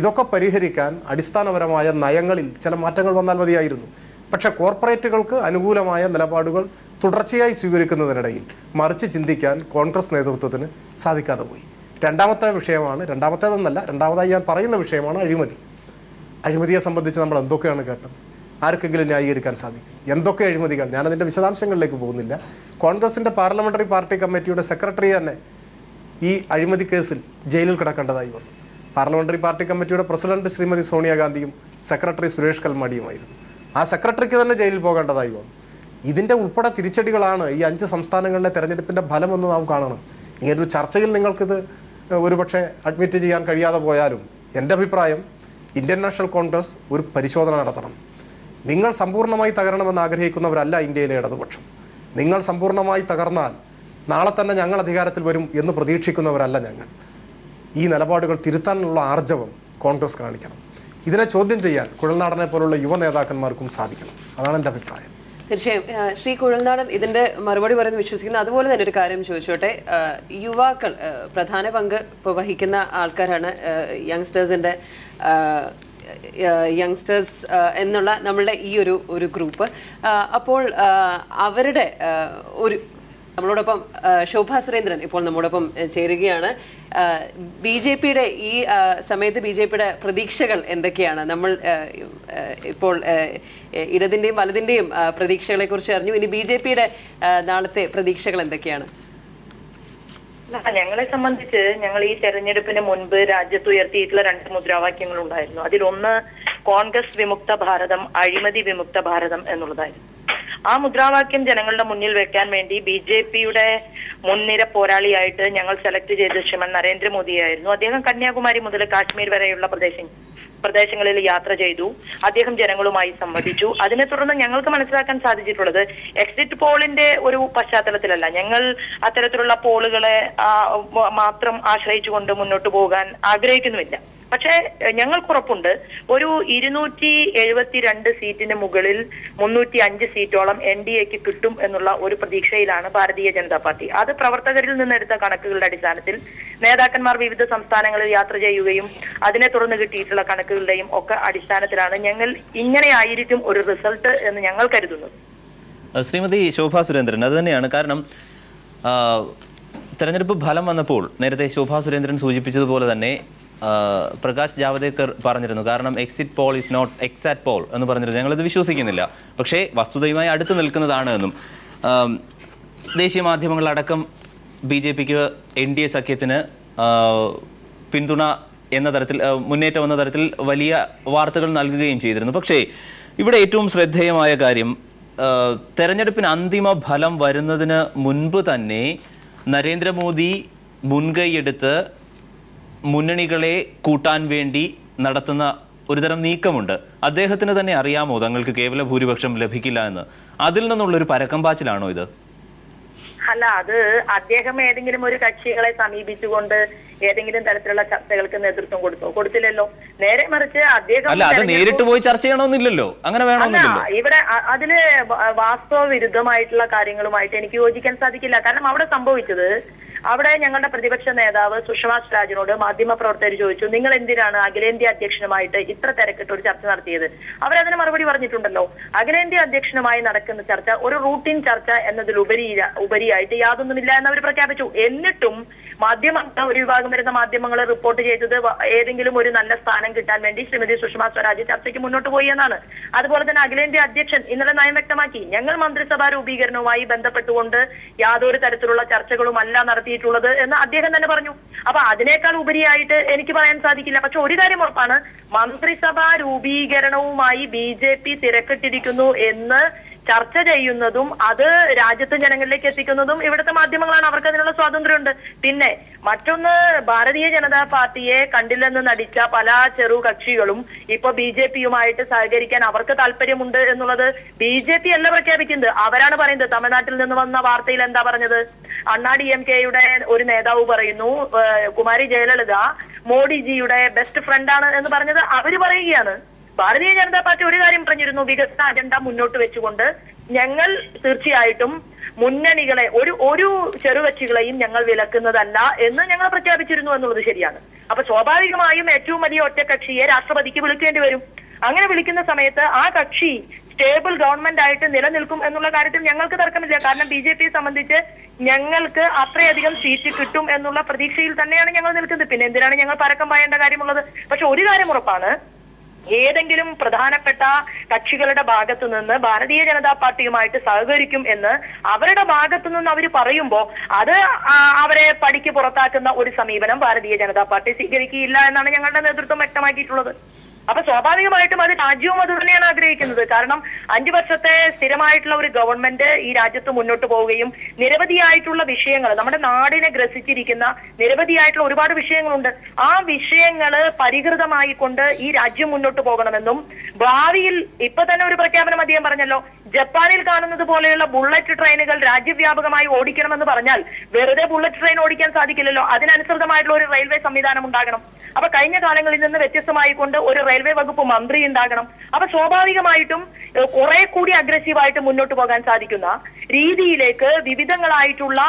S3: ഇതൊക്കെ പരിഹരിക്കാൻ അടിസ്ഥാനപരമായ നയങ്ങളിൽ ചില മാറ്റങ്ങൾ വന്നാൽ മതിയായിരുന്നു. പക്ഷേ കോർപ്പറേറ്റുകൾക്ക് അനുകൂലമായ നിലപാടുകൾ തുടർച്ചയായി സ്വീകരിക്കുന്നതിനിടയിൽ മറിച്ച് ചിന്തിക്കാൻ കോൺഗ്രസ് നേതൃത്വത്തിന് സാധിക്കാതെ പോയി. രണ്ടാമതായി ഞാൻ പറയുന്ന വിഷയമാണ് അഴിമതി. അഴിമതിയെ സംബന്ധിച്ച് നമ്മൾ എന്തൊക്കെയാണ് കേട്ടത്? ആർക്കെങ്കിലും ന്യായീകരിക്കാൻ സാധിക്കും? എന്തൊക്കെ അഴിമതികൾ? ഞാനതിൻ്റെ വിശദാംശങ്ങളിലേക്ക് പോകുന്നില്ല. കോൺഗ്രസിൻ്റെ പാർലമെൻ്ററി പാർട്ടി കമ്മിറ്റിയുടെ സെക്രട്ടറി തന്നെ ഈ അഴിമതി കേസിൽ ജയിലിൽ കിടക്കേണ്ടതായി വന്നു. പാർലമെൻ്ററി പാർട്ടി കമ്മിറ്റിയുടെ പ്രസിഡന്റ് ശ്രീമതി സോണിയാഗാന്ധിയും സെക്രട്ടറി സുരേഷ് കൽമാഡിയുമായിരുന്നു. ആ സെക്രട്ടറിക്ക് തന്നെ ജയിലിൽ പോകേണ്ടതായി വന്നു. ഇതിൻ്റെ ഉൾപ്പെടെ തിരിച്ചടികളാണ് ഈ 5 സംസ്ഥാനങ്ങളിലെ തെരഞ്ഞെടുപ്പിൻ്റെ ഫലമെന്ന് നാം കാണണം. ഇങ്ങനൊരു ചർച്ചയിൽ നിങ്ങൾക്കിത് ഒരുപക്ഷെ അഡ്മിറ്റ് ചെയ്യാൻ കഴിയാതെ പോയാലും എൻ്റെ അഭിപ്രായം ഇന്ത്യൻ നാഷണൽ കോൺഗ്രസ് ഒരു പരിശോധന നടത്തണം. നിങ്ങൾ സമ്പൂർണ്ണമായി തകരണമെന്ന് ആഗ്രഹിക്കുന്നവരല്ല ഇന്ത്യയിലെ ഇടതുപക്ഷം. നിങ്ങൾ സമ്പൂർണ്ണമായി തകർന്നാൽ നാളെ തന്നെ ഞങ്ങൾ അധികാരത്തിൽ വരും എന്ന് പ്രതീക്ഷിക്കുന്നവരല്ല ഞങ്ങൾ. ഈ നിലപാടുകൾ തിരുത്താനുള്ള ആർജവം കോൺഗ്രസ് കാണിക്കണം. ഇതിനെ ചോദ്യം ചെയ്യാൻ കുഴൽനാടനെ പോലുള്ള യുവ നേതാക്കന്മാർക്കും സാധിക്കണം. അതാണ് എൻ്റെ അഭിപ്രായം.
S1: തീർച്ചയായും ശ്രീ കുഴൽനാടൻ ഇതിന്റെ മറുപടി പറയുന്നത് വിശ്വസിക്കുന്നു. അതുപോലെ തന്നെ ഒരു കാര്യം ചോദിച്ചോട്ടെ, യുവാക്കൾ പ്രധാന പങ്ക് ഇപ്പോൾ വഹിക്കുന്ന ആൾക്കാരാണ്. യങ്സ്റ്റേഴ്സ് എന്നുള്ള നമ്മളുടെ ഈ ഒരു ഗ്രൂപ്പ്. അപ്പോൾ അവരുടെ നമ്മളോടൊപ്പം ശോഭാ സുരേന്ദ്രൻ ഇപ്പോൾ നമ്മോടൊപ്പം ചേരുകയാണ്. BJPയുടെ ഈ സമയത്ത് BJPയുടെ പ്രതീക്ഷകൾ എന്തൊക്കെയാണ്? നമ്മൾ ഇപ്പോൾ ഇടതിന്റെയും വലതിന്റെയും പ്രതീക്ഷകളെ കുറിച്ച് അറിഞ്ഞു. ഇനി BJPയുടെ നാളത്തെ പ്രതീക്ഷകൾ എന്തൊക്കെയാണ്?
S5: ഞങ്ങളെ സംബന്ധിച്ച് ഞങ്ങൾ ഈ തെരഞ്ഞെടുപ്പിന് മുൻപ് രാജ്യത്ത് ഉയർത്തിയിട്ടുള്ള 2 മുദ്രാവാക്യങ്ങൾ ഉണ്ടായിരുന്നു. അതിലൊന്ന് കോൺഗ്രസ് വിമുക്ത ഭാരതം, അഴിമതി വിമുക്ത ഭാരതം എന്നുള്ളതായിരുന്നു. ആ മുദ്രാവാക്യം ജനങ്ങളുടെ മുന്നിൽ വെക്കാൻ വേണ്ടി BJPയുടെ മുൻനിര പോരാളിയായിട്ട് ഞങ്ങൾ സെലക്ട് ചെയ്ത ശ്രീമാൻ നരേന്ദ്രമോദിയായിരുന്നു. അദ്ദേഹം കന്യാകുമാരി മുതൽ കാശ്മീർ വരെയുള്ള പ്രദേശങ്ങളിൽ യാത്ര ചെയ്തു. അദ്ദേഹം ജനങ്ങളുമായി സംവദിച്ചു. അതിനെ തുടർന്ന് ഞങ്ങൾക്ക് മനസ്സിലാക്കാൻ സാധിച്ചിട്ടുള്ളത് എക്സിറ്റ് പോളിന്റെ ഒരു പശ്ചാത്തലത്തിലല്ല. ഞങ്ങൾ അത്തരത്തിലുള്ള പോളുകളെ മാത്രം ആശ്രയിച്ചുകൊണ്ട് മുന്നോട്ട് പോകാൻ ആഗ്രഹിക്കുന്നുമില്ല. പക്ഷേ ഞങ്ങൾക്കുറപ്പുണ്ട് ഒരു 272 സീറ്റിന് മുകളിൽ 305 സീറ്റോളം NDAക്ക് കിട്ടും എന്നുള്ള ഒരു പ്രതീക്ഷയിലാണ് ഭാരതീയ ജനതാ പാർട്ടി. അത് പ്രവർത്തകരിൽ നിന്നെടുത്ത കണക്കുകളുടെ അടിസ്ഥാനത്തിൽ നേതാക്കന്മാർ വിവിധ സംസ്ഥാനങ്ങളിൽ യാത്ര ചെയ്യുകയും അതിനെ തുടർന്ന് കിട്ടിയിട്ടുള്ള കണക്കുകളുടെയും ഒക്കെ അടിസ്ഥാനത്തിലാണ് ഞങ്ങൾ ഇങ്ങനെയായിരിക്കും ഒരു റിസൾട്ട് എന്ന് ഞങ്ങൾ കരുതുന്നത്.
S2: ശ്രീമതി ശോഭാ സുരേന്ദ്രൻ, അത് തന്നെയാണ് കാരണം. തെരഞ്ഞെടുപ്പ് ഫലം വന്നപ്പോൾ നേരത്തെ ശോഭാ സുരേന്ദ്രൻ സൂചിപ്പിച്ചതുപോലെ തന്നെ പ്രകാശ് ജാവദേക്കർ പറഞ്ഞിരുന്നു, കാരണം exit poll is not exact poll എന്ന് പറഞ്ഞിരുന്നു. ഞങ്ങളിത് വിശ്വസിക്കുന്നില്ല, പക്ഷേ വസ്തുതയുമായി അടുത്ത് നിൽക്കുന്നതാണ് എന്നും. ദേശീയ മാധ്യമങ്ങളടക്കം BJPക്ക് NDA സഖ്യത്തിന് പിന്തുണ എന്ന തരത്തിൽ, മുന്നേറ്റം എന്ന തരത്തിൽ വലിയ വാർത്തകൾ നൽകുകയും ചെയ്തിരുന്നു. പക്ഷേ ഇവിടെ ഏറ്റവും ശ്രദ്ധേയമായ കാര്യം, തെരഞ്ഞെടുപ്പിന് അന്തിമ ഫലം വരുന്നതിന് മുൻപ് തന്നെ നരേന്ദ്രമോദി മുൻകൈയെടുത്ത് മുന്നണികളെ കൂട്ടാൻ വേണ്ടി നടത്തുന്ന ഒരുതരം നീക്കമുണ്ട്. അദ്ദേഹത്തിന് തന്നെ അറിയാമോ തങ്ങൾക്ക് കേവല ഭൂരിപക്ഷം ലഭിക്കില്ല എന്ന്? അതിൽ നിന്നുള്ളൊരു പരക്കംപാച്ചിലാണോ ഇത്?
S5: അല്ല, അത് അദ്ദേഹം ഏതെങ്കിലും ഒരു കക്ഷികളെ സമീപിച്ചുകൊണ്ട് ഏതെങ്കിലും തരത്തിലുള്ള ചർച്ചകൾക്ക് നേതൃത്വം കൊടുത്തില്ലല്ലോ. നേരെ മറിച്ച് അദ്ദേഹം
S2: നേരിട്ട് പോയി ചർച്ച ചെയ്യണമെന്നില്ലല്ലോ, അങ്ങനെ വേണമെന്നില്ലല്ലോ.
S5: ഇവിടെ അതില് വാസ്തവ വിരുദ്ധമായിട്ടുള്ള കാര്യങ്ങളുമായിട്ട് എനിക്ക് യോജിക്കാൻ സാധിക്കില്ല. കാരണം അവിടെ സംഭവിച്ചത്, അവിടെ ഞങ്ങളുടെ പ്രതിപക്ഷ നേതാവ് സുഷമാ സ്വരാജിനോട് മാധ്യമപ്രവർത്തകർ ചോദിച്ചു, നിങ്ങൾ എന്തിനാണ് അഖിലേന്ത്യാ അധ്യക്ഷനുമായിട്ട് ഇത്ര തിരക്കിട്ട് ഒരു ചർച്ച നടത്തിയത്? അവരതിന് മറുപടി പറഞ്ഞിട്ടുണ്ടല്ലോ. അഖിലേന്ത്യാ അധ്യക്ഷനുമായി നടക്കുന്ന ചർച്ച ഒരു റൂട്ടീൻ ചർച്ച എന്നതിലുപരിയായിട്ട് യാതൊന്നുമില്ല എന്ന് അവർ പ്രഖ്യാപിച്ചു. എന്നിട്ടും ഒരു വിഭാഗം വരുന്ന മാധ്യമങ്ങൾ റിപ്പോർട്ട് ചെയ്തത് ഏതെങ്കിലും ഒരു നല്ല സ്ഥാനം കിട്ടാൻ വേണ്ടി ശ്രീമതി സുഷമാ സ്വരാജ് ചർച്ചയ്ക്ക് മുന്നോട്ട് പോയി എന്നാണ്. അതുപോലെ തന്നെ അഖിലേന്ത്യാ അധ്യക്ഷൻ ഇന്നലെ നയം വ്യക്തമാക്കി, ഞങ്ങൾ മന്ത്രിസഭാ രൂപീകരണവുമായി ബന്ധപ്പെട്ടുകൊണ്ട് യാതൊരു തരത്തിലുള്ള ചർച്ചകളുമല്ല നടത്തിയിട്ടുള്ളത് എന്ന് അദ്ദേഹം തന്നെ പറഞ്ഞു. അപ്പൊ അതിനേക്കാൾ ഉപരിയായിട്ട് എനിക്ക് പറയാൻ സാധിക്കില്ല. പക്ഷെ ഒരു കാര്യം ഉറപ്പാണ്, മന്ത്രിസഭാ രൂപീകരണവുമായി BJP തിരക്കിട്ടിരിക്കുന്നു എന്ന് ചർച്ച ചെയ്യുന്നതും അത് രാജ്യത്തെ ജനങ്ങളിലേക്ക് എത്തിക്കുന്നതും ഇവിടുത്തെ മാധ്യമങ്ങളാണ്. അവർക്ക് അതിനുള്ള സ്വാതന്ത്ര്യമുണ്ട്. പിന്നെ മറ്റൊന്ന്, ഭാരതീയ ജനതാ പാർട്ടിയെ കണ്ടില്ലെന്ന് നടിച്ച പല ചെറു കക്ഷികളും ഇപ്പൊ BJP-യുമായിട്ട് സഹകരിക്കാൻ അവർക്ക് താല്പര്യമുണ്ട് എന്നുള്ളത് BJP അല്ല പ്രഖ്യാപിക്കുന്നത്, അവരാണ് പറയുന്നത്. തമിഴ്നാട്ടിൽ നിന്ന് വന്ന വാർത്തയിൽ എന്താ പറഞ്ഞത്? അണ്ണാ DMK-യുടെ ഒരു നേതാവ് പറയുന്നു കുമാരി ജയലളിത മോഡിജിയുടെ ബെസ്റ്റ് ഫ്രണ്ടാണ് എന്ന് പറഞ്ഞത് അവര് പറയുകയാണ്. ഭാരതീയ ജനതാ പാർട്ടി ഒരു കാര്യം പറഞ്ഞിരുന്നു, വികസന അജണ്ട മുന്നോട്ട് വെച്ചുകൊണ്ട് ഞങ്ങൾ തീർച്ചയായിട്ടും മുന്നണികളെ ഒരു ചെറുകക്ഷികളെയും ഞങ്ങൾ വിലക്കുന്നതല്ല എന്ന് ഞങ്ങൾ പ്രഖ്യാപിച്ചിരുന്നു എന്നുള്ളത് ശരിയാണ്. അപ്പൊ സ്വാഭാവികമായും ഏറ്റവും വലിയ ഒറ്റക്കക്ഷിയെ രാഷ്ട്രപതിക്ക് വിളിക്കേണ്ടി വരും. അങ്ങനെ വിളിക്കുന്ന സമയത്ത് ആ കക്ഷി സ്റ്റേബിൾ ഗവൺമെന്റ് ആയിട്ട് നിലനിൽക്കും എന്നുള്ള കാര്യത്തിൽ ഞങ്ങൾക്ക് തർക്കമില്ല. കാരണം BJP-യെ സംബന്ധിച്ച് ഞങ്ങൾക്ക് അത്രയധികം സീറ്റ് കിട്ടും എന്നുള്ള പ്രതീക്ഷയിൽ തന്നെയാണ് ഞങ്ങൾ നിൽക്കുന്നത്. പിന്നെ എന്തിനാണ് ഞങ്ങൾ പരക്കം പായേണ്ട കാര്യമുള്ളത്? പക്ഷെ ഒരു കാര്യം ഉറപ്പാണ്, ഏതെങ്കിലും പ്രധാനപ്പെട്ട കക്ഷികളുടെ ഭാഗത്തു നിന്ന് ഭാരതീയ ജനതാ പാർട്ടിയുമായിട്ട് സഹകരിക്കും എന്ന് അവരുടെ ഭാഗത്തു നിന്ന് അവർ പറയുമ്പോൾ അത് അവരെ പടിക്ക് പുറത്താക്കുന്ന ഒരു സമീപനം ഭാരതീയ ജനതാ പാർട്ടി സ്വീകരിക്കുകയില്ല എന്നാണ് ഞങ്ങളുടെ നേതൃത്വം വ്യക്തമാക്കിയിട്ടുള്ളത്. അപ്പൊ സ്വാഭാവികമായിട്ടും അത് രാജ്യവും അത് തന്നെയാണ് ആഗ്രഹിക്കുന്നത്. കാരണം 5 വർഷത്തെ സ്ഥിരമായിട്ടുള്ള ഒരു ഗവൺമെന്റ് ഈ രാജ്യത്ത് മുന്നോട്ട് പോവുകയും നിരവധിയായിട്ടുള്ള വിഷയങ്ങൾ, നമ്മുടെ നാടിനെ ഗ്രസിച്ചിരിക്കുന്ന നിരവധിയായിട്ടുള്ള ഒരുപാട് വിഷയങ്ങളുണ്ട്. ആ വിഷയങ്ങള് പരിഹൃതമായി കൊണ്ട് ഈ രാജ്യം മുന്നോട്ട് പോകണമെന്നും ഭാവിയിൽ ഇപ്പൊ തന്നെ ഒരു പ്രഖ്യാപനം അദ്ദേഹം പറഞ്ഞല്ലോ, ജപ്പാനിൽ കാണുന്നത് പോലെയുള്ള ബുള്ളറ്റ് ട്രെയിനുകൾ രാജ്യവ്യാപകമായി ഓടിക്കണമെന്ന് പറഞ്ഞാൽ വെറുതെ ബുള്ളറ്റ് ട്രെയിൻ ഓടിക്കാൻ സാധിക്കില്ലല്ലോ. അതിനനുസൃതമായിട്ടുള്ള ഒരു റെയിൽവേ സംവിധാനം ഉണ്ടാകണം. അപ്പൊ കഴിഞ്ഞ കാലങ്ങളിൽ നിന്ന് വ്യത്യസ്തമായി കൊണ്ട് ഒരു റെയിൽവേ വകുപ്പ് മന്ത്രി ഉണ്ടാകണം. അപ്പൊ സ്വാഭാവികമായിട്ടും കുറെ കൂടി അഗ്രസീവായിട്ട് മുന്നോട്ട് പോകാൻ സാധിക്കുന്ന രീതിയിലേക്ക് വിവിധങ്ങളായിട്ടുള്ള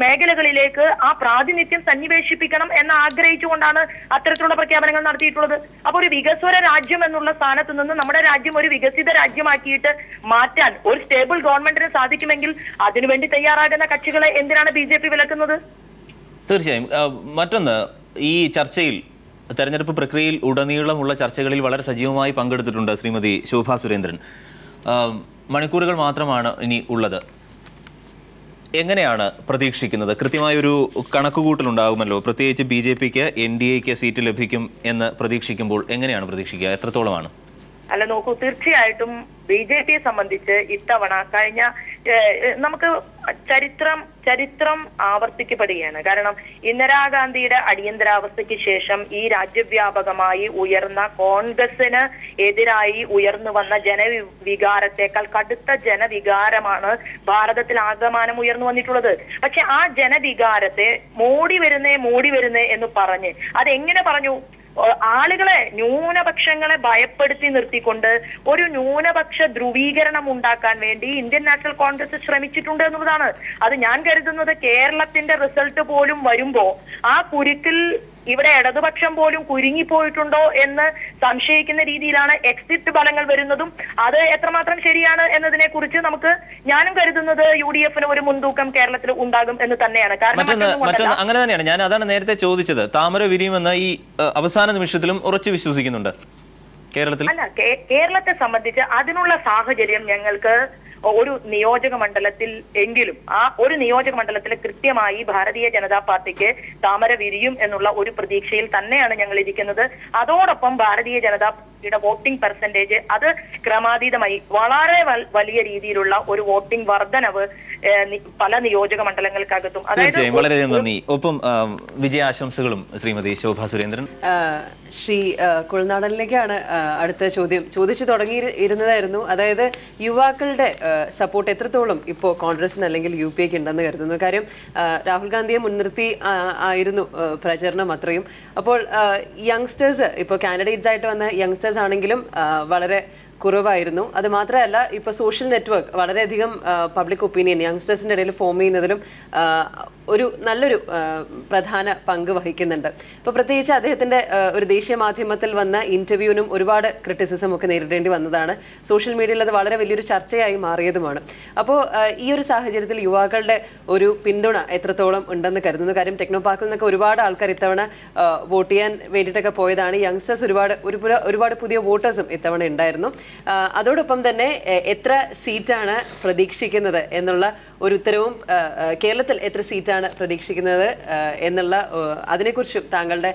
S5: മേഖലകളിലേക്ക് ആ പ്രാതിനിധ്യം സന്നിവേശിപ്പിക്കണം എന്ന് ആഗ്രഹിച്ചുകൊണ്ടാണ് അത്തരത്തിലുള്ള പ്രഖ്യാപനങ്ങൾ നടത്തിയിട്ടുള്ളത്. അപ്പൊ ഒരു വികസ്വര രാജ്യം എന്നുള്ള സ്ഥാനത്ത് നിന്ന് നമ്മുടെ രാജ്യം ഒരു വികസിത രാജ്യമാക്കിയിട്ട് മാറ്റാൻ ഒരു സ്റ്റേബിൾ ഗവൺമെന്റിന് സാധിക്കുമെങ്കിൽ അതിനുവേണ്ടി തയ്യാറാകുന്ന കക്ഷികളെ എന്തിനാണ് BJP വിലക്കുന്നത്?
S2: തീർച്ചയായും. മറ്റൊന്ന്, ഈ ചർച്ചയിൽ തെരഞ്ഞെടുപ്പ് പ്രക്രിയയിൽ ഉടനീളമുള്ള ചർച്ചകളിൽ വളരെ സജീവമായി പങ്കെടുത്തിട്ടുണ്ട് ശ്രീമതി ശോഭാ സുരേന്ദ്രൻ. മണിക്കൂറുകൾ മാത്രമാണ് ഇനി ഉള്ളത്. എങ്ങനെയാണ് പ്രതീക്ഷിക്കുന്നത്? കൃത്യമായൊരു കണക്കുകൂട്ടലുണ്ടാകുമല്ലോ, പ്രത്യേകിച്ച് BJP-ക്ക് NDA-ക്ക് സീറ്റ് ലഭിക്കും എന്ന് പ്രതീക്ഷിക്കുമ്പോൾ എങ്ങനെയാണ് പ്രതീക്ഷിക്കുക? എത്രത്തോളമാണ്?
S5: അല്ല നോക്കൂ, തീർച്ചയായിട്ടും BJP-യെ സംബന്ധിച്ച് ഇത്തവണ കഴിഞ്ഞ നമുക്ക് ചരിത്രം ആവർത്തിക്കപ്പെടുകയാണ്. കാരണം ഇന്ദിരാഗാന്ധിയുടെ അടിയന്തരാവസ്ഥയ്ക്ക് ശേഷം ഈ രാജ്യവ്യാപകമായി ഉയർന്ന കോൺഗ്രസിന് എതിരായി ഉയർന്നു വന്ന ജനവികാരത്തെക്കാൾ കടുത്ത ജനവികാരമാണ് ഭാരതത്തിൽ ആകമാനം ഉയർന്നു വന്നിട്ടുള്ളത്. പക്ഷെ ആ ജനവികാരത്തെ മോടി വരുന്നേ എന്ന് പറഞ്ഞ് അതെങ്ങനെ പറഞ്ഞു? ആളുകളെ, ന്യൂനപക്ഷങ്ങളെ ഭയപ്പെടുത്തി നിർത്തിക്കൊണ്ട് ഒരു ന്യൂനപക്ഷ ധ്രുവീകരണം ഉണ്ടാക്കാൻ വേണ്ടി ഇന്ത്യൻ നാഷണൽ കോൺഗ്രസ് ശ്രമിച്ചിട്ടുണ്ട് എന്നുള്ളതാണ്. അത് ഞാൻ കരുതുന്നത് കേരളത്തിന്റെ റിസൾട്ട് പോലും വരുമ്പോ ആ കുരുക്കിൽ ഇവിടെ ഇടതുപക്ഷം പോലും കുരുങ്ങിപ്പോയിട്ടുണ്ടോ എന്ന് സംശയിക്കുന്ന രീതിയിലാണ് എക്സിറ്റ് ഫലങ്ങൾ വരുന്നതും. അത് എത്രമാത്രം ശരിയാണ് എന്നതിനെ കുറിച്ച് ഞാനും കരുതുന്നത് UDF-ന് ഒരു മുൻതൂക്കം കേരളത്തിൽ ഉണ്ടാകും എന്ന് തന്നെയാണ്.
S2: മറ്റൊന്ന് അങ്ങനെ തന്നെയാണ്. ഞാൻ അതാണ് നേരത്തെ ചോദിച്ചത്. താമര വിരിയുമെന്ന് ഈ അവസാന നിമിഷത്തിലും ഉറച്ചു വിശ്വസിക്കുന്നുണ്ട് കേരളത്തിൽ?
S5: അല്ല, കേരളത്തെ സംബന്ധിച്ച് അതിനുള്ള സാഹചര്യം ഞങ്ങൾക്ക് ഒരു നിയോജക മണ്ഡലത്തിൽ എങ്കിലും ആ ഒരു നിയോജക മണ്ഡലത്തിൽ കൃത്യമായി ഭാരതീയ ജനതാ പാർട്ടിക്ക് താമര വിരിയും എന്നുള്ള ഒരു പ്രതീക്ഷയിൽ തന്നെയാണ് ഞങ്ങൾ ഇരിക്കുന്നത്. അതോടൊപ്പം ഭാരതീയ ജനതാ പാർട്ടിയുടെ വോട്ടിംഗ് പെർസെന്റേജ് അത് ക്രമാതീതമായി വളരെ വലിയ രീതിയിലുള്ള ഒരു വോട്ടിംഗ് വർധനവ് പല നിയോജക മണ്ഡലങ്ങൾക്കകത്തും.
S2: തീർച്ചയായും വളരെയധികം നന്ദി. ഒപ്പം വിജയാശംസകളും ശ്രീമതി ശോഭാ സുരേന്ദ്രൻ.
S1: ശ്രീ കുളനാടനിലേക്കാണ് അടുത്ത ചോദ്യം. ചോദിച്ചു തുടങ്ങിയിരുന്നതായിരുന്നു, അതായത് യുവാക്കളുടെ സപ്പോർട്ട് എത്രത്തോളം ഇപ്പോൾ കോൺഗ്രസിന് അല്ലെങ്കിൽ UPA-ക്ക് ഉണ്ടെന്ന് കരുതുന്നു? കാര്യം രാഹുൽ ഗാന്ധിയെ മുൻനിർത്തി ആയിരുന്നു പ്രചരണം അത്രയും. അപ്പോൾ യങ്സ്റ്റേഴ്സ്, ഇപ്പോൾ കാൻഡിഡേറ്റ്സ് ആയിട്ട് വന്ന യങ്സ്റ്റേഴ്സ് ആണെങ്കിലും വളരെ കുറവായിരുന്നു. അത് മാത്രമല്ല, ഇപ്പോൾ സോഷ്യൽ നെറ്റ്വർക്ക് വളരെയധികം പബ്ലിക് ഒപ്പീനിയൻ യങ്സ്റ്റേഴ്സിൻ്റെ ഇടയിൽ ഫോം ചെയ്യുന്നതിലും ഒരു നല്ലൊരു പ്രധാന പങ്ക് വഹിക്കുന്നുണ്ട്. ഇപ്പോൾ പ്രത്യേകിച്ച് അദ്ദേഹത്തിൻ്റെ ഒരു ദേശീയ മാധ്യമത്തിൽ വന്ന ഇൻ്റർവ്യൂവിനും ഒരുപാട് ക്രിറ്റിസിസം ഒക്കെ നേരിടേണ്ടി വന്നതാണ്. സോഷ്യൽ മീഡിയയിൽ അത് വളരെ വലിയൊരു ചർച്ചയായി മാറിയതുമാണ്. അപ്പോൾ ഈ ഒരു സാഹചര്യത്തിൽ യുവാക്കളുടെ ഒരു പിന്തുണ എത്രത്തോളം ഉണ്ടെന്ന് കരുതുന്നു? കാര്യം ടെക്നോ പാർക്കിൽ നിന്നൊക്കെ ഒരുപാട് ആൾക്കാർ ഇത്തവണ വോട്ട് ചെയ്യാൻ വേണ്ടിയിട്ടൊക്കെ പോയതാണ്. യങ്സ്റ്റേഴ്സ് ഒരുപാട് പുതിയ വോട്ടേഴ്സും ഇത്തവണ ഉണ്ടായിരുന്നു. അതോടൊപ്പം തന്നെ എത്ര സീറ്റാണ് പ്രതീക്ഷിക്കുന്നത് എന്നുള്ള ഒരു ഉത്തരവും, കേരളത്തിൽ എത്ര സീറ്റാണ് പ്രതീക്ഷിക്കുന്നത് എന്നുള്ള അതിനെക്കുറിച്ചും താങ്കളുടെ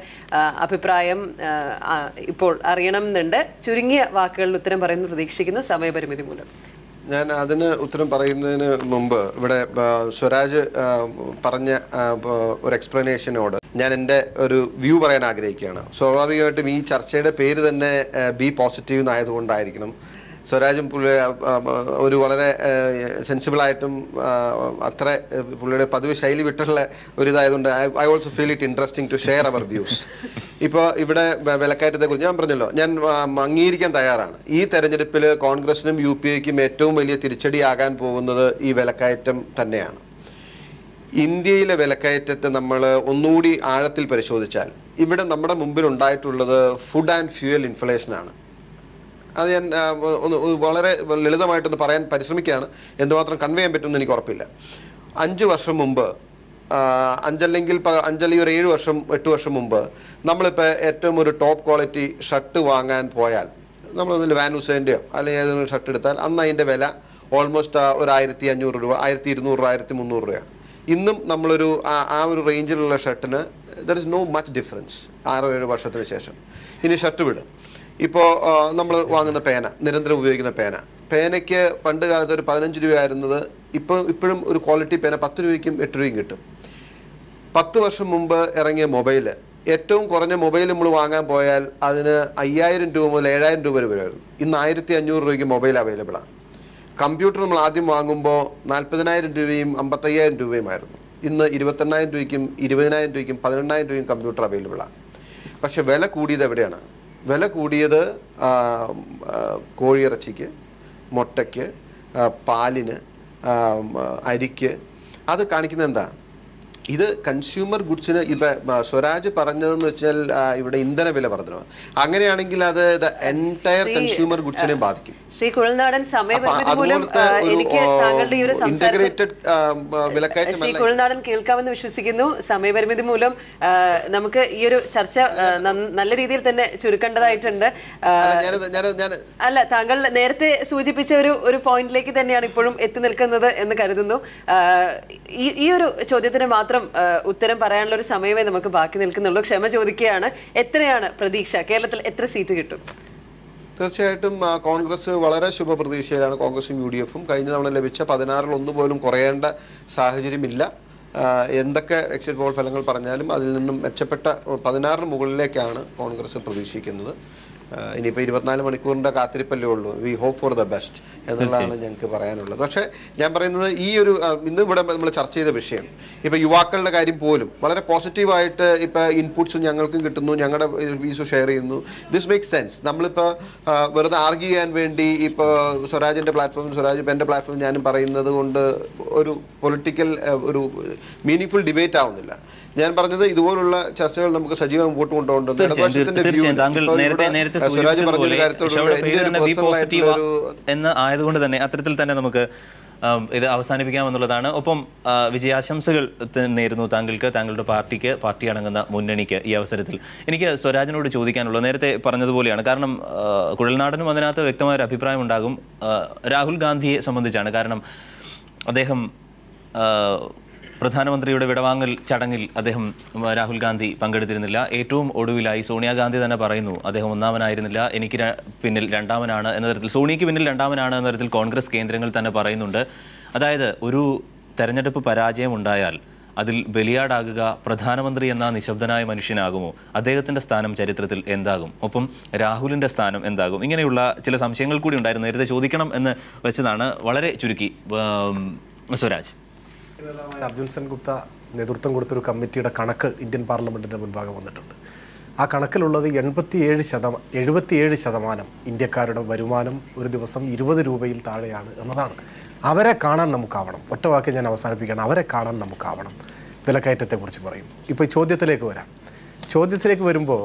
S1: അഭിപ്രായം ഇപ്പോൾ അറിയണം എന്നുണ്ട്. ചുരുങ്ങിയ വാക്കുകളിൽ ഉത്തരം പറയുന്നു പ്രതീക്ഷിക്കുന്നു, സമയപരിമിതി മൂലം.
S4: ഞാൻ അതിന് ഉത്തരം പറയുന്നതിന് മുമ്പ് ഇവിടെ സ്വരാജ് പറഞ്ഞ ഒരു എക്സ്പ്ലനേഷനോട് ഞാൻ എൻ്റെ ഒരു വ്യൂ പറയാൻ ആഗ്രഹിക്കുകയാണ്. സ്വാഭാവികമായിട്ടും ഈ ചർച്ചയുടെ പേര് തന്നെ ബി പോസിറ്റീവ് എന്നായതുകൊണ്ടായിരിക്കണം സ്വരാജും ഒരു വളരെ സെൻസിബിളായിട്ടും അത്ര പുള്ളിയുടെ പതിവ് ശൈലി വിട്ടുള്ള ഒരു ഇതായതുകൊണ്ട് I also feel it interesting to share our views. ഇപ്പോൾ ഇവിടെ വിലക്കയറ്റത്തെക്കുറിച്ച് ഞാൻ പറഞ്ഞല്ലോ, ഞാൻ അംഗീകരിക്കാൻ തയ്യാറാണ്. ഈ തെരഞ്ഞെടുപ്പിൽ കോൺഗ്രസിനും UPAയ്ക്കും ഏറ്റവും വലിയ തിരിച്ചടിയാകാൻ പോകുന്നത് ഈ വിലക്കയറ്റം തന്നെയാണ്. ഇന്ത്യയിലെ വിലക്കയറ്റത്തെ നമ്മൾ ഒന്നുകൂടി ആഴത്തിൽ പരിശോധിച്ചാൽ ഇവിടെ നമ്മുടെ മുമ്പിൽ ഉണ്ടായിട്ടുള്ളത് ഫുഡ് ആൻഡ് ഫ്യൂവൽ ഇൻഫ്ലേഷനാണ്. അത് ഞാൻ വളരെ ലളിതമായിട്ടൊന്ന് പറയാൻ പരിശ്രമിക്കുകയാണ്. എന്തുമാത്രം കൺവേ ചെയ്യാൻ പറ്റുമെന്ന് എനിക്ക് ഉറപ്പില്ല. 5 വർഷം മുമ്പ്, 5 അല്ലെങ്കിൽ ഒരു 7 വർഷം 8 വർഷം മുമ്പ് നമ്മളിപ്പോൾ ഏറ്റവും ഒരു ടോപ്പ് ക്വാളിറ്റി ഷർട്ട് വാങ്ങാൻ പോയാൽ, നമ്മളൊന്നിൽ വാൻ ഹുസൈൻ്റെയോ അല്ലെങ്കിൽ ഏതെങ്കിലും ഷർട്ട് എടുത്താൽ അന്ന് അതിൻ്റെ വില ഓൾമോസ്റ്റ് ഒരു 1500 രൂപ, 1200 രൂപ, 1300 രൂപയാണ്. ഇന്നും നമ്മളൊരു ആ ഒരു റേഞ്ചിലുള്ള ഷർട്ടിന് there is no much difference 6-7 വർഷത്തിന് ശേഷം. ഇനി ഷർട്ട് വിടും. ഇപ്പോൾ നമ്മൾ വാങ്ങുന്ന പേന, നിരന്തരം ഉപയോഗിക്കുന്ന പേനയ്ക്ക് പണ്ട് കാലത്ത് ഒരു 15 രൂപയായിരുന്നത് ഇപ്പോഴും ഒരു ക്വാളിറ്റി പേന 10 രൂപയ്ക്കും 8 രൂപയും കിട്ടും. 10 വർഷം മുമ്പ് ഇറങ്ങിയ മൊബൈൽ, ഏറ്റവും കുറഞ്ഞ മൊബൈൽ നമ്മൾ വാങ്ങാൻ പോയാൽ അതിന് 5000 രൂപ മുതൽ 7000 രൂപ വരെ വരുമായിരുന്നു. ഇന്ന് 1500 രൂപയ്ക്ക് മൊബൈൽ അവൈലബിളാണ്. കമ്പ്യൂട്ടർ നമ്മൾ ആദ്യം വാങ്ങുമ്പോൾ 40,000 രൂപയും 55,000 രൂപയുമായിരുന്നു. ഇന്ന് 28,000 രൂപയ്ക്കും 20,000 രൂപയ്ക്കും 18,000 രൂപയും കമ്പ്യൂട്ടർ അവൈലബിളാണ്. പക്ഷെ വില കൂടിയത് എവിടെയാണ്? വില കൂടിയത് കോഴിയിറച്ചിക്ക്, മുട്ടയ്ക്ക്, പാലിന്, അരിക്ക്. അത് കാണിക്കുന്നത് എന്താ? ഇത് കൺസ്യൂമർ ഗുഡ്സിന് ഇപ്പം സ്വരാജ് പറഞ്ഞതെന്ന് വെച്ചാൽ ഇവിടെ ഇന്ധന വില വർധനമാണ്. അങ്ങനെയാണെങ്കിൽ അത് എൻറ്റയർ കൺസ്യൂമർ ഗുഡ്സിനെ ബാധിക്കും.
S1: ശ്രീ കുഴൽനാടൻ, സമയപരിമിതി മൂലം എനിക്ക് താങ്കളുടെ ഈ ഒരു ശ്രീ കുഴൽനാടൻ കേൾക്കാമെന്ന് വിശ്വസിക്കുന്നു. സമയപരിമിതി മൂലം നമുക്ക് ഈ ഒരു ചർച്ച നല്ല രീതിയിൽ തന്നെ ചുരുക്കേണ്ടതായിട്ടുണ്ട്. അല്ല, താങ്കൾ നേരത്തെ സൂചിപ്പിച്ച ഒരു പോയിന്റിലേക്ക് തന്നെയാണ് ഇപ്പോഴും എത്തി നിൽക്കുന്നത് എന്ന് കരുതുന്നു. ഈ ഒരു ചോദ്യത്തിന് മാത്രം ഉത്തരം പറയാനുള്ള ഒരു സമയമേ നമുക്ക് ബാക്കി നിൽക്കുന്നുള്ളൂ. ക്ഷമ ചോദിക്കുകയാണ്. എത്രയാണ് പ്രതീക്ഷ? കേരളത്തിൽ എത്ര സീറ്റ് കിട്ടും?
S4: തീർച്ചയായിട്ടും കോൺഗ്രസ് വളരെ ശുഭപ്രതീക്ഷയിലാണ്. കോൺഗ്രസും UDFും കഴിഞ്ഞ തവണ ലഭിച്ച 16-ൽ 1 പോലും കുറയേണ്ട സാഹചര്യമില്ല. എന്തൊക്കെ എക്സിറ്റ് പോൾ ഫലങ്ങൾ പറഞ്ഞാലും അതിൽ നിന്നും മെച്ചപ്പെട്ട 16 മുകളിലേക്കാണ് കോൺഗ്രസ് പ്രതീക്ഷിക്കുന്നത്. ഇനിയിപ്പോൾ 24 മണിക്കൂറിൻ്റെ കാത്തിരിപ്പല്ലേ ഉള്ളൂ. We hope for the best എന്നുള്ളതാണ് ഞങ്ങൾക്ക് പറയാനുള്ളത്. പക്ഷേ ഞാൻ പറയുന്നത് ഈ ഒരു ഇന്ന് ഇവിടെ നമ്മൾ ചർച്ച ചെയ്ത വിഷയം, ഇപ്പോൾ യുവാക്കളുടെ കാര്യം പോലും വളരെ പോസിറ്റീവായിട്ട് ഇപ്പോൾ ഇൻപുട്സും ഞങ്ങൾക്കും കിട്ടുന്നു, ഞങ്ങളുടെ വ്യൂസ് ഷെയർ ചെയ്യുന്നു. This makes sense. നമ്മളിപ്പോൾ വെറുതെ ആർഗ്യൂ ചെയ്യാൻ വേണ്ടി ഇപ്പോൾ സ്വരാജിൻ്റെ പ്ലാറ്റ്ഫോമിൽ, സ്വരാജ് ഇപ്പം എൻ്റെ പ്ലാറ്റ്ഫോമിൽ ഞാനും പറയുന്നത് കൊണ്ട് ഒരു പൊളിറ്റിക്കൽ ഒരു മീനിങ് ഫുൾ ഡിബേറ്റ് ആവുന്നില്ല. ഞാൻ പറഞ്ഞത് ഇതുപോലുള്ള ചർച്ചകൾ നമുക്ക് സജീവം മുമ്പോട്ട് കൊണ്ടുപോകേണ്ടത്.
S2: എന്ന് ആയതുകൊണ്ട് തന്നെ അത്തരത്തിൽ തന്നെ നമുക്ക് ഇത് അവസാനിപ്പിക്കാമെന്നുള്ളതാണ്. ഒപ്പം വിജയാശംസകൾ നേരുന്നു താങ്കൾക്ക്, താങ്കളുടെ പാർട്ടിക്ക്, പാർട്ടി അടങ്ങുന്ന മുന്നണിക്ക്. ഈ അവസരത്തിൽ എനിക്ക് സ്വരാജിനോട് ചോദിക്കാനുള്ളത് നേരത്തെ പറഞ്ഞതുപോലെയാണ്. കാരണം കുഴൽനാടനും അതിനകത്ത് വ്യക്തമായൊരു അഭിപ്രായം ഉണ്ടാകും. രാഹുൽ ഗാന്ധിയെ സംബന്ധിച്ചാണ്. കാരണം അദ്ദേഹം പ്രധാനമന്ത്രിയുടെ വിടവാങ്ങൽ ചടങ്ങിൽ രാഹുൽ ഗാന്ധി പങ്കെടുത്തിരുന്നില്ല. ഏറ്റവും ഒടുവിലായി സോണിയാഗാന്ധി തന്നെ പറയുന്നു അദ്ദേഹം ഒന്നാമനായിരുന്നില്ല, എനിക്ക് പിന്നിൽ രണ്ടാമനാണ് എന്ന തരത്തിൽ, സോണിയയ്ക്ക് പിന്നിൽ രണ്ടാമനാണ് എന്ന തരത്തിൽ കോൺഗ്രസ് കേന്ദ്രങ്ങൾ തന്നെ പറയുന്നുണ്ട്. അതായത് ഒരു തെരഞ്ഞെടുപ്പ് പരാജയം ഉണ്ടായാൽ അതിൽ ബലിയാടാകുക പ്രധാനമന്ത്രി എന്ന നിശബ്ദനായ മനുഷ്യനാകുമോ? അദ്ദേഹത്തിന്റെ സ്ഥാനം ചരിത്രത്തിൽ എന്താകും? ഒപ്പം രാഹുലിന്റെ സ്ഥാനം എന്താകും? ഇങ്ങനെയുള്ള ചില സംശയങ്ങൾ കൂടി ഉണ്ടായിരുന്നു. നേരത്തെ ചോദിക്കണം എന്ന് വെച്ചതാണ്. വളരെ ചുരുക്കി സ്വരാജ്.
S3: അർജുൻ സെൻഗുപ്ത നേതൃത്വം കൊടുത്തൊരു കമ്മിറ്റിയുടെ കണക്ക് ഇന്ത്യൻ പാർലമെൻറ്റിൻ്റെ മുൻപാകെ വന്നിട്ടുണ്ട്. ആ കണക്കിലുള്ളത് 77% ഇന്ത്യക്കാരുടെ വരുമാനം ഒരു ദിവസം 20 രൂപയിൽ താഴെയാണ് എന്നതാണ്. അവരെ കാണാൻ നമുക്കാവണം. ഒറ്റ വാക്കിൽ ഞാൻ അവസാനിപ്പിക്കണം. അവരെ കാണാൻ നമുക്കാവണം. വിലക്കയറ്റത്തെക്കുറിച്ച് പറയും. ഇപ്പോൾ ചോദ്യത്തിലേക്ക് വരാം. ചോദ്യത്തിലേക്ക് വരുമ്പോൾ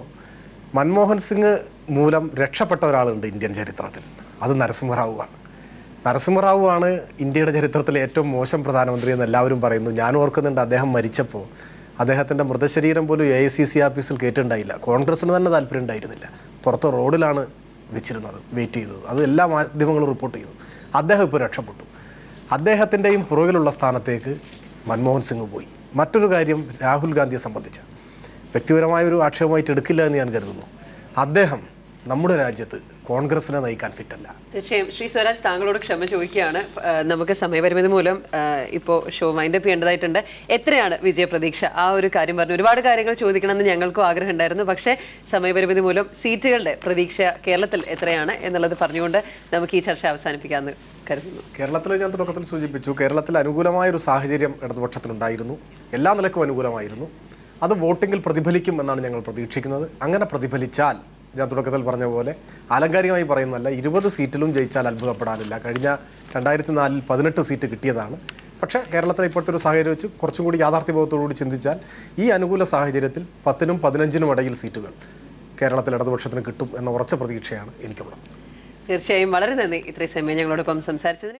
S3: മൻമോഹൻ സിംഗ് മൂലം രക്ഷപ്പെട്ട ഒരാളുണ്ട് ഇന്ത്യൻ ചരിത്രത്തിൽ. അത് നരസിംഹറാവുവാണ്. നരസിംഹറാവുവാണ് ഇന്ത്യയുടെ ചരിത്രത്തിലെ ഏറ്റവും മോശം പ്രധാനമന്ത്രി എന്ന് എല്ലാവരും പറയുന്നു. ഞാൻ ഓർക്കുന്നുണ്ട്, അദ്ദേഹം മരിച്ചപ്പോൾ അദ്ദേഹത്തിൻ്റെ മൃതശരീരം പോലും AICC ഓഫീസിൽ കയറ്റുണ്ടായില്ല. കോൺഗ്രസിന് തന്നെ താല്പര്യം ഉണ്ടായിരുന്നില്ല. പുറത്ത് റോഡിലാണ് വെച്ചിരുന്നത്, വെയിറ്റ് ചെയ്തത്. അത് എല്ലാ മാധ്യമങ്ങളും റിപ്പോർട്ട് ചെയ്തു. അദ്ദേഹം ഇപ്പോൾ രക്ഷപ്പെട്ടു. അദ്ദേഹത്തിൻ്റെയും പുറകിലുള്ള സ്ഥാനത്തേക്ക് മൻമോഹൻ സിംഗ് പോയി. മറ്റൊരു കാര്യം രാഹുൽ ഗാന്ധിയെ സംബന്ധിച്ച വ്യക്തിപരമായൊരു ആക്ഷേപമായിട്ട് എടുക്കില്ല എന്ന് ഞാൻ കരുതുന്നു. അദ്ദേഹം നമ്മുടെ രാജ്യത്ത് കോൺഗ്രസിനെ നയിക്കാൻ ഫിറ്റല്ല.
S1: തീർച്ചയായും ശ്രീ സ്വരാജ്, താങ്കളോട് ക്ഷമ ചോദിക്കുകയാണ്. നമുക്ക് സമയപരിമിതി മൂലം ഇപ്പോൾ ഷോ വൈൻഡപ്പ് ചെയ്യേണ്ടതായിട്ടുണ്ട്. എത്രയാണ് വിജയപ്രതീക്ഷ? ആ ഒരു കാര്യം പറഞ്ഞു. ഒരുപാട് കാര്യങ്ങൾ ചോദിക്കണമെന്ന് ഞങ്ങൾക്കും ആഗ്രഹം ഉണ്ടായിരുന്നു. പക്ഷേ സമയപരിമിതി മൂലം സീറ്റുകളുടെ പ്രതീക്ഷ കേരളത്തിൽ എത്രയാണ് എന്നുള്ളത് പറഞ്ഞുകൊണ്ട് നമുക്ക് ഈ ചർച്ച അവസാനിപ്പിക്കാമെന്ന് കരുതുന്നു.
S3: കേരളത്തിൽ ഞാൻ തുടക്കത്തിൽ സൂചിപ്പിച്ചു, കേരളത്തിൽ അനുകൂലമായൊരു സാഹചര്യം ഇടതുപക്ഷത്തിനുണ്ടായിരുന്നു. എല്ലാ നിലക്കും അനുകൂലമായിരുന്നു. അത് വോട്ടിങ്ങിൽ പ്രതിഫലിക്കും എന്നാണ് ഞങ്ങൾ പ്രതീക്ഷിക്കുന്നത്. അങ്ങനെ പ്രതിഫലിച്ചാൽ ഞാൻ തുടക്കത്തിൽ പറഞ്ഞ പോലെ ആലങ്കാരികമായി പറയുന്നതല്ല, 20 സീറ്റിലും ജയിച്ചാൽ അത്ഭുതപ്പെടാനില്ല. കഴിഞ്ഞ 2004 18 സീറ്റ് കിട്ടിയതാണ്. പക്ഷേ കേരളത്തിലെ ഇപ്പോഴത്തെ ഒരു സാഹചര്യം വെച്ച് കുറച്ചും കൂടി യാഥാർത്ഥ്യബോധത്തോടുകൂടി ചിന്തിച്ചാൽ ഈ അനുകൂല സാഹചര്യത്തിൽ 10നും 15നും ഇടയിൽ സീറ്റുകൾ കേരളത്തിൽ ഇടതുപക്ഷത്തിന് കിട്ടും എന്ന ഉറച്ച പ്രതീക്ഷയാണ് എനിക്കുള്ളത്.
S1: തീർച്ചയായും വളരെ നന്ദി ഇത്രയും സമയം ഞങ്ങളോടൊപ്പം സംസാരിച്ചതിന്.